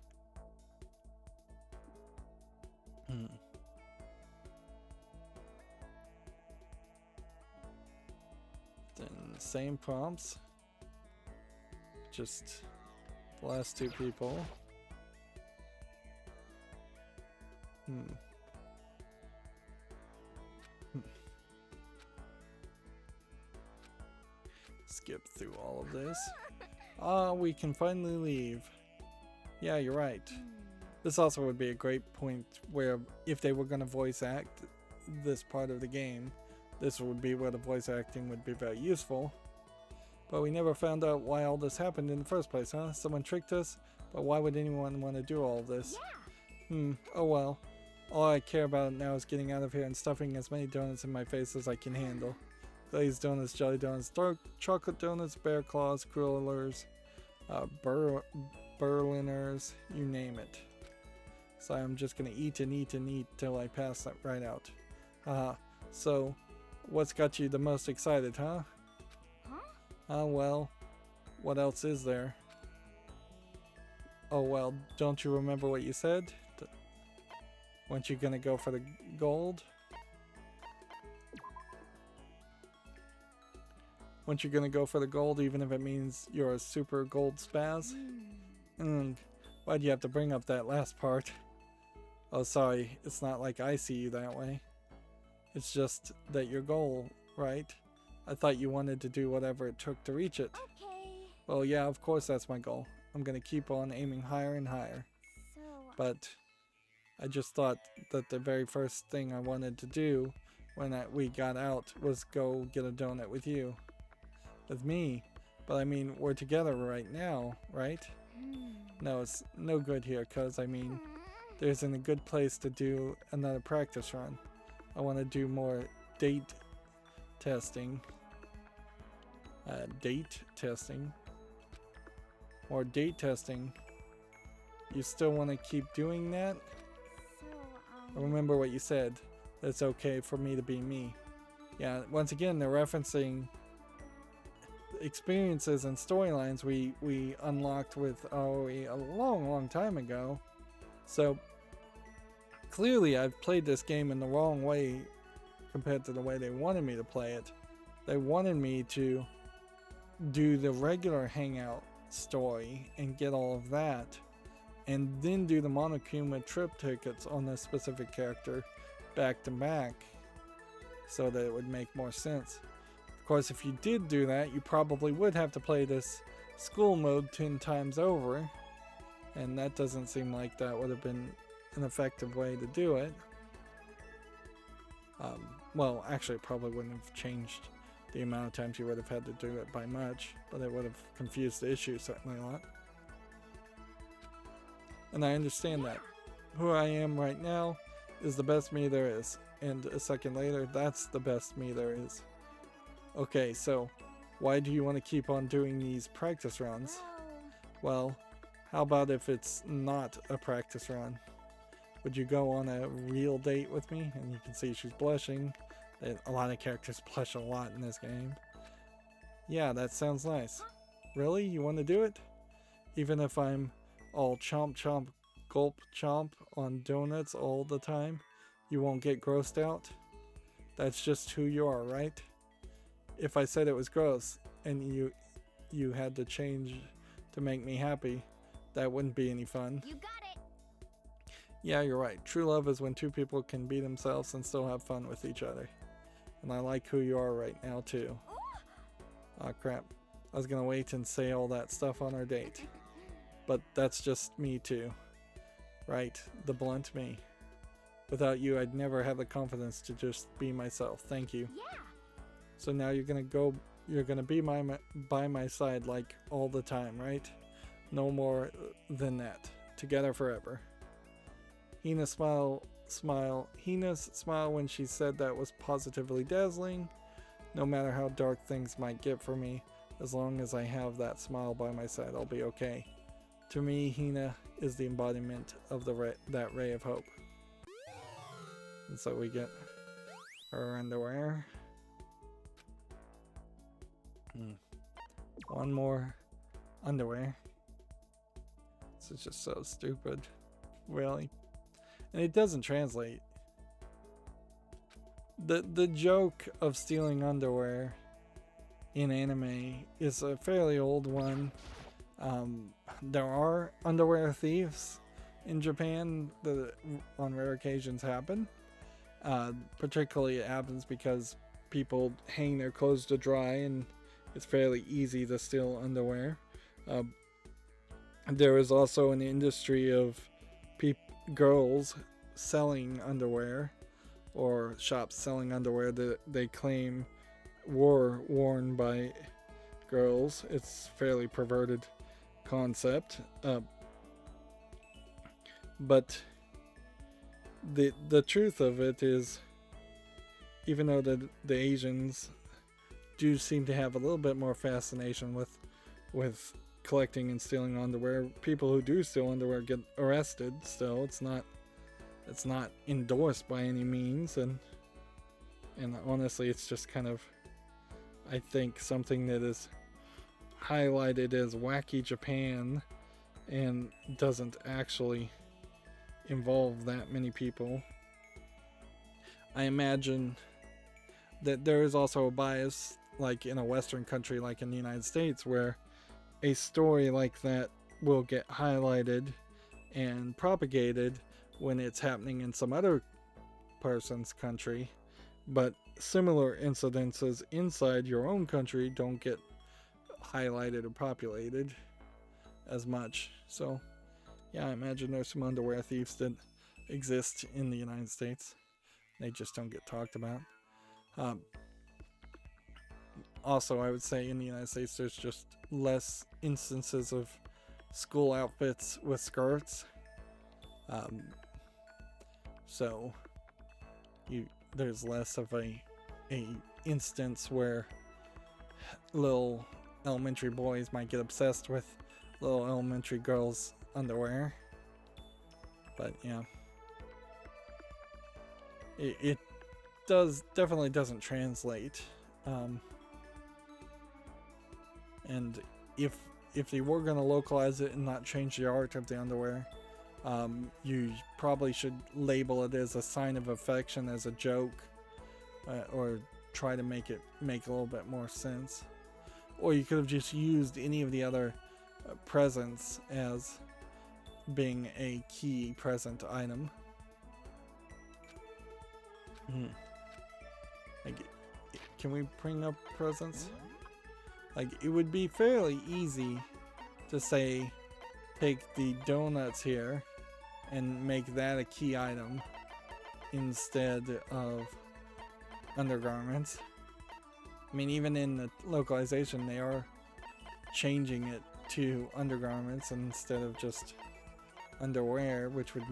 Then same prompts. Just the last two people. Skip through all of this. We can finally leave. Yeah, you're right. This also would be a great point where if they were going to voice act this part of the game, this would be where the voice acting would be very useful. But we never found out why all this happened in the first place, huh? Someone tricked us, but why would anyone want to do all this? Oh well. All I care about now is getting out of here and stuffing as many donuts in my face as I can handle. Glazed donuts, jelly donuts, dark chocolate donuts, bear claws, crullers, Berliners, you name it. So I'm just gonna eat and eat and eat till I pass that right out. So what's got you the most excited, huh? Well, what else is there? Oh well, don't you remember what you said? Weren't you gonna go for the gold? Weren't you gonna go for the gold even if it means you're a super gold spaz? Why'd you have to bring up that last part? Oh sorry, it's not like I see you that way. It's just that your goal, right? I thought you wanted to do whatever it took to reach it. Okay. Well yeah, of course that's my goal. I'm gonna keep on aiming higher and higher. So, But I just thought that the very first thing I wanted to do when we got out was go get a donut with you. With me. But I mean, we're together right now, right? No, it's no good here, cause I mean, there isn't a good place to do another practice run. I want to do more date testing. More date testing. You still want to keep doing that? Remember what you said. It's okay for me to be me. Yeah, once again, they're referencing experiences and storylines we unlocked with Aoi a long time ago. So clearly I've played this game in the wrong way compared to the way they wanted me to play it. They wanted me to do the regular hangout story and get all of that, and then do the Monokuma trip tickets on this specific character back to back so that it would make more sense. Of course, if you did do that, you probably would have to play this school mode 10 times over, and that doesn't seem like that would have been an effective way to do it. Well, actually it probably wouldn't have changed the amount of times you would have had to do it by much, but it would have confused the issue certainly a lot. And I understand that. Who I am right now is the best me there is, and a second later, that's the best me there is. Okay, so why do you want to keep on doing these practice runs? Well, how about if it's not a practice run? Would you go on a real date with me? And you can see she's blushing. A lot of characters blush a lot in this game. Yeah, that sounds nice. Really? You want to do it? Even if I'm all chomp chomp gulp chomp on donuts all the time, you won't get grossed out? That's just who you are, right? If I said it was gross and you had to change to make me happy, that wouldn't be any fun. You got it. Yeah, you're right. True love is when two people can be themselves and still have fun with each other. And I like who you are right now too. Aw, crap. I was gonna wait and say all that stuff on our date. But that's just me too. Right, the blunt me. Without you, I'd never have the confidence to just be myself. Thank you. Yeah. So now you're gonna be by my side like all the time, right? No more than that. Together forever. Hina's smile smile. Hina's smile when she said that was positively dazzling. No matter how dark things might get for me, as long as I have that smile by my side, I'll be okay. To me, Hina is the embodiment of that ray of hope. And so we get her underwear. One more underwear. This is just so stupid. Really. And it doesn't translate. The joke of stealing underwear in anime is a fairly old one. There are underwear thieves in Japan that on rare occasions happen. Particularly it happens because people hang their clothes to dry and it's fairly easy to steal underwear. There is also an industry of girls selling underwear, or shops selling underwear that they claim were worn by girls. It's a fairly perverted concept. But the truth of it is, even though the Asians do seem to have a little bit more fascination with collecting and stealing underwear, people who do steal underwear get arrested still. It's not endorsed by any means, and honestly it's just kind of, I think, something that is highlighted as wacky Japan and doesn't actually involve that many people. I imagine that there is also a bias, like in a Western country like in the United States, where a story like that will get highlighted and propagated when it's happening in some other person's country, but similar incidences inside your own country don't get highlighted or populated as much. So yeah, I imagine there's some underwear thieves that exist in the United States. They just don't get talked about. Also, I would say in the United States there's just less instances of school outfits with skirts. So there's less of a instance where little elementary boys might get obsessed with little elementary girls' underwear. But yeah, it definitely doesn't translate. And if they were going to localize it and not change the art of the underwear, you probably should label it as a sign of affection, as a joke, or try to make it make a little bit more sense. Or you could have just used any of the other presents as being a key present item. Like, can we bring up presents? Like, it would be fairly easy to say, take the donuts here and make that a key item instead of undergarments. I mean, even in the localization, they are changing it to undergarments instead of just underwear, which would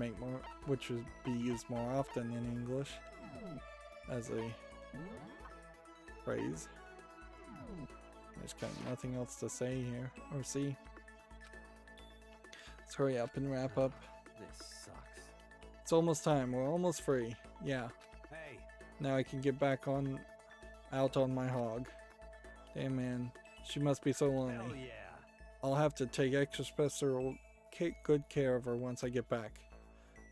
be used more often in English as a phrase. There's kind of nothing else to say here or see. Let's hurry up and wrap up. This sucks. It's almost time. We're almost free. Yeah. Hey, Now I can get back out on my hog. Damn, man. She must be so lonely. hell yeah. I'll have to take extra special good care of her once I get back.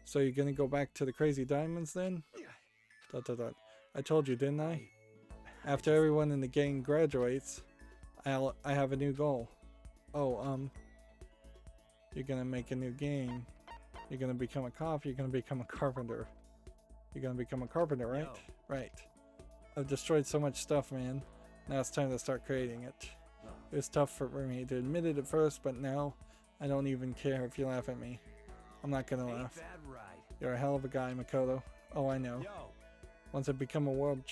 So you're gonna go back to the Crazy Diamonds then? ... I told you, didn't I? After everyone in the gang graduates, I have a new goal. Oh, you're gonna make a new gang. You're gonna become a cop. You're gonna become a carpenter. You're gonna become a carpenter, right? Yo. Right. I've destroyed so much stuff, man. Now it's time to start creating it. It was tough for me to admit it at first, but now I don't even care if you laugh at me. I'm not gonna Ain't laugh. that right? You're a hell of a guy, Makoto. Oh, I know. Yo, Once I become a world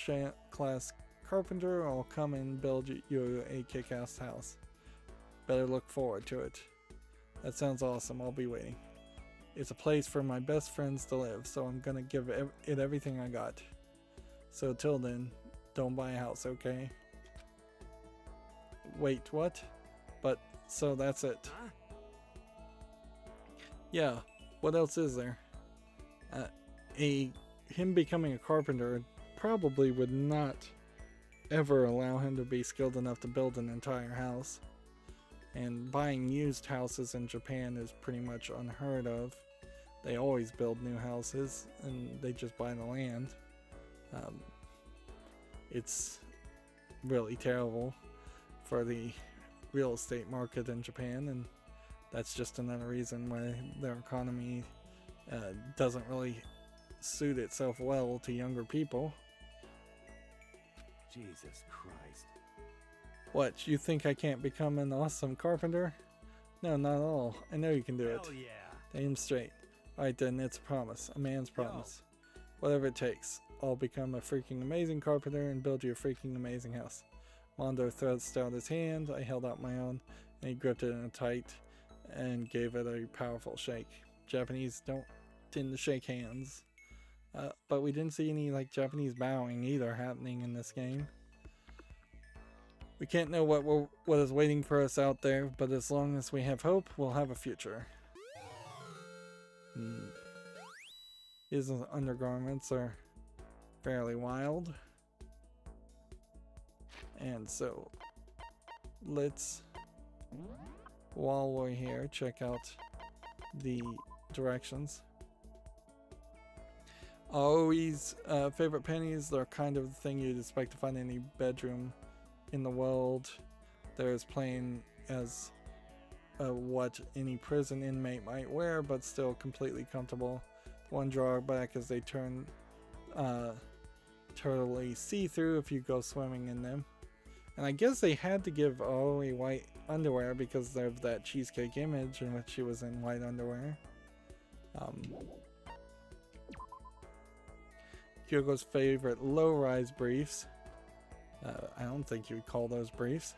class carpenter, I'll come and build you a kick-ass house. Better look forward to it. That sounds awesome. I'll be waiting. It's a place for my best friends to live, so I'm gonna give it everything I got. So till then, don't buy a house, okay? Wait, what? But, so that's it. Huh? Yeah, what else is there? Him becoming a carpenter probably would not ever allow him to be skilled enough to build an entire house. And buying used houses in Japan is pretty much unheard of. They always build new houses and they just buy the land. It's really terrible for the real estate market in Japan, and that's just another reason why their economy doesn't really suit itself well to younger people. Jesus Christ. What, you think I can't become an awesome carpenter? No, not at all. I know you can do it. Hell yeah. Aim straight. Alright then, it's a promise. A man's promise. Whatever it takes. I'll become a freaking amazing carpenter and build you a freaking amazing house. Mondo thrust out his hand. I held out my own, and he gripped it in a tight and gave it a powerful shake. Japanese don't tend to shake hands. But we didn't see any like Japanese bowing either happening in this game. We can't know what is waiting for us out there, but as long as we have hope, we'll have a future. His undergarments are fairly wild. And so, let's, while we're here, check out the directions. Aoi's favorite pennies, they're kind of the thing you'd expect to find in any bedroom in the world. They're as plain as what any prison inmate might wear, but still completely comfortable. One drawback is they turn totally see-through if you go swimming in them. And I guess they had to give Aoi white underwear because of that cheesecake image in which she was in white underwear. Kyoko's favorite low-rise briefs. I don't think you would call those briefs,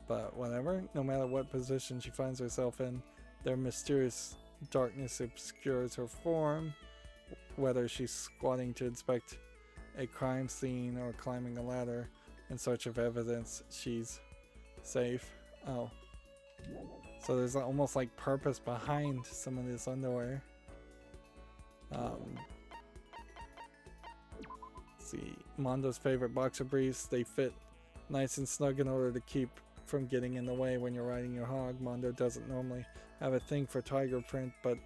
but whatever. No matter what position she finds herself in, their mysterious darkness obscures her form. Whether she's squatting to inspect a crime scene or climbing a ladder in search of evidence, she's safe. Oh. So there's almost like purpose behind some of this underwear. See, Mondo's favorite boxer briefs, they fit nice and snug in order to keep from getting in the way when you're riding your hog. Mondo doesn't normally have a thing for tiger print, but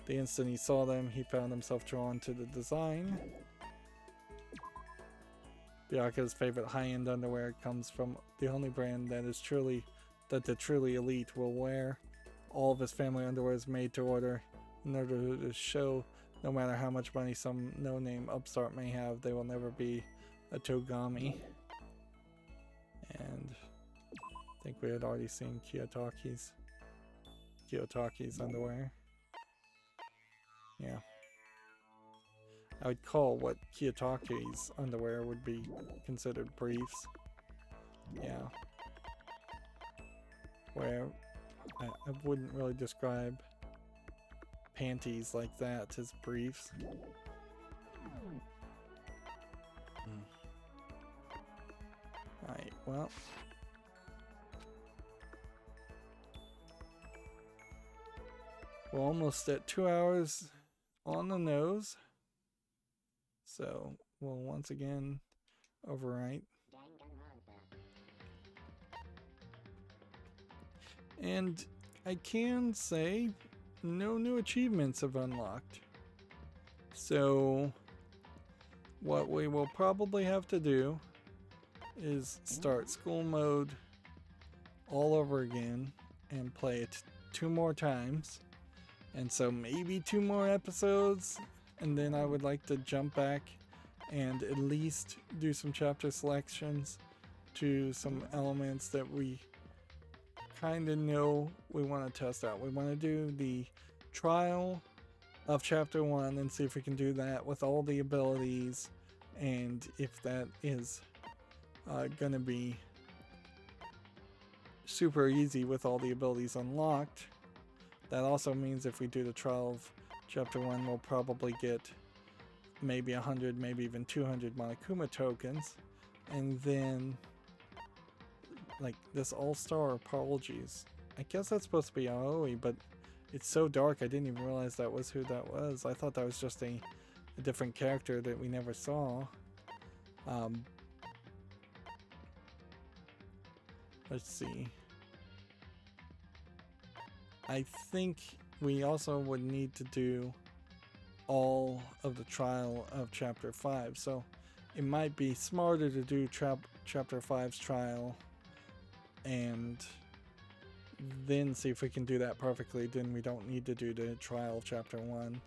the instant he saw them, he found himself drawn to the design. Byaka's favorite high-end underwear comes from the only brand that the truly elite will wear. All of his family underwear is made to order in order to show no matter how much money some no-name upstart may have, they will never be a Togami. And I think we had already seen Kiyotaki's underwear. Yeah. I would call what Kiyotaki's underwear would be considered briefs. Yeah. Where I wouldn't really describe panties like that as briefs. Alright, well. We're almost at 2 hours on the nose. So we'll once again overwrite. And I can say no new achievements have unlocked. So what we will probably have to do is start school mode all over again and play it 2 more times. And so maybe 2 more episodes, and then I would like to jump back and at least do some chapter selections to some elements that we kind of know we want to test out. We want to do the trial of chapter 1 and see if we can do that with all the abilities, and if that is gonna be super easy with all the abilities unlocked. That also means if we do the trial of chapter 1 we'll probably get maybe 100, maybe even 200 Monokuma tokens, and then like this all-star apologies. I guess that's supposed to be Aoi, but it's so dark I didn't even realize that was who that was. I thought that was just a different character that we never saw. Let's see. I think we also would need to do all of the trial of chapter 5, so it might be smarter to do chapter 5's trial and then see if we can do that perfectly. Then we don't need to do the trial of chapter 1,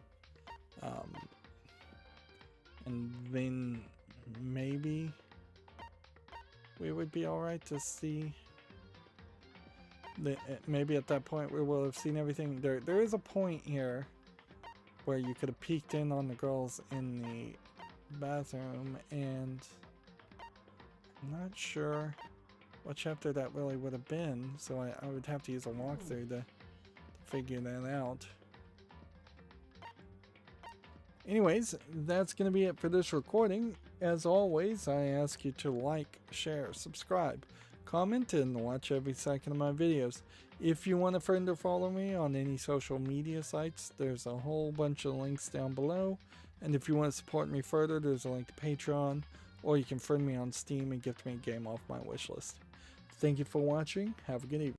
and then maybe we would be alright to see maybe at that point we will have seen everything. There is a point here where you could have peeked in on the girls in the bathroom, and I'm not sure what chapter that really would have been, so I would have to use a walkthrough to figure that out. Anyways, that's going to be it for this recording. As always, I ask you to like, share, subscribe, comment, and watch every second of my videos. If you want a friend or follow me on any social media sites, there's a whole bunch of links down below. And if you want to support me further, there's a link to Patreon, or you can friend me on Steam and gift me a game off my wishlist. Thank you for watching. Have a good evening.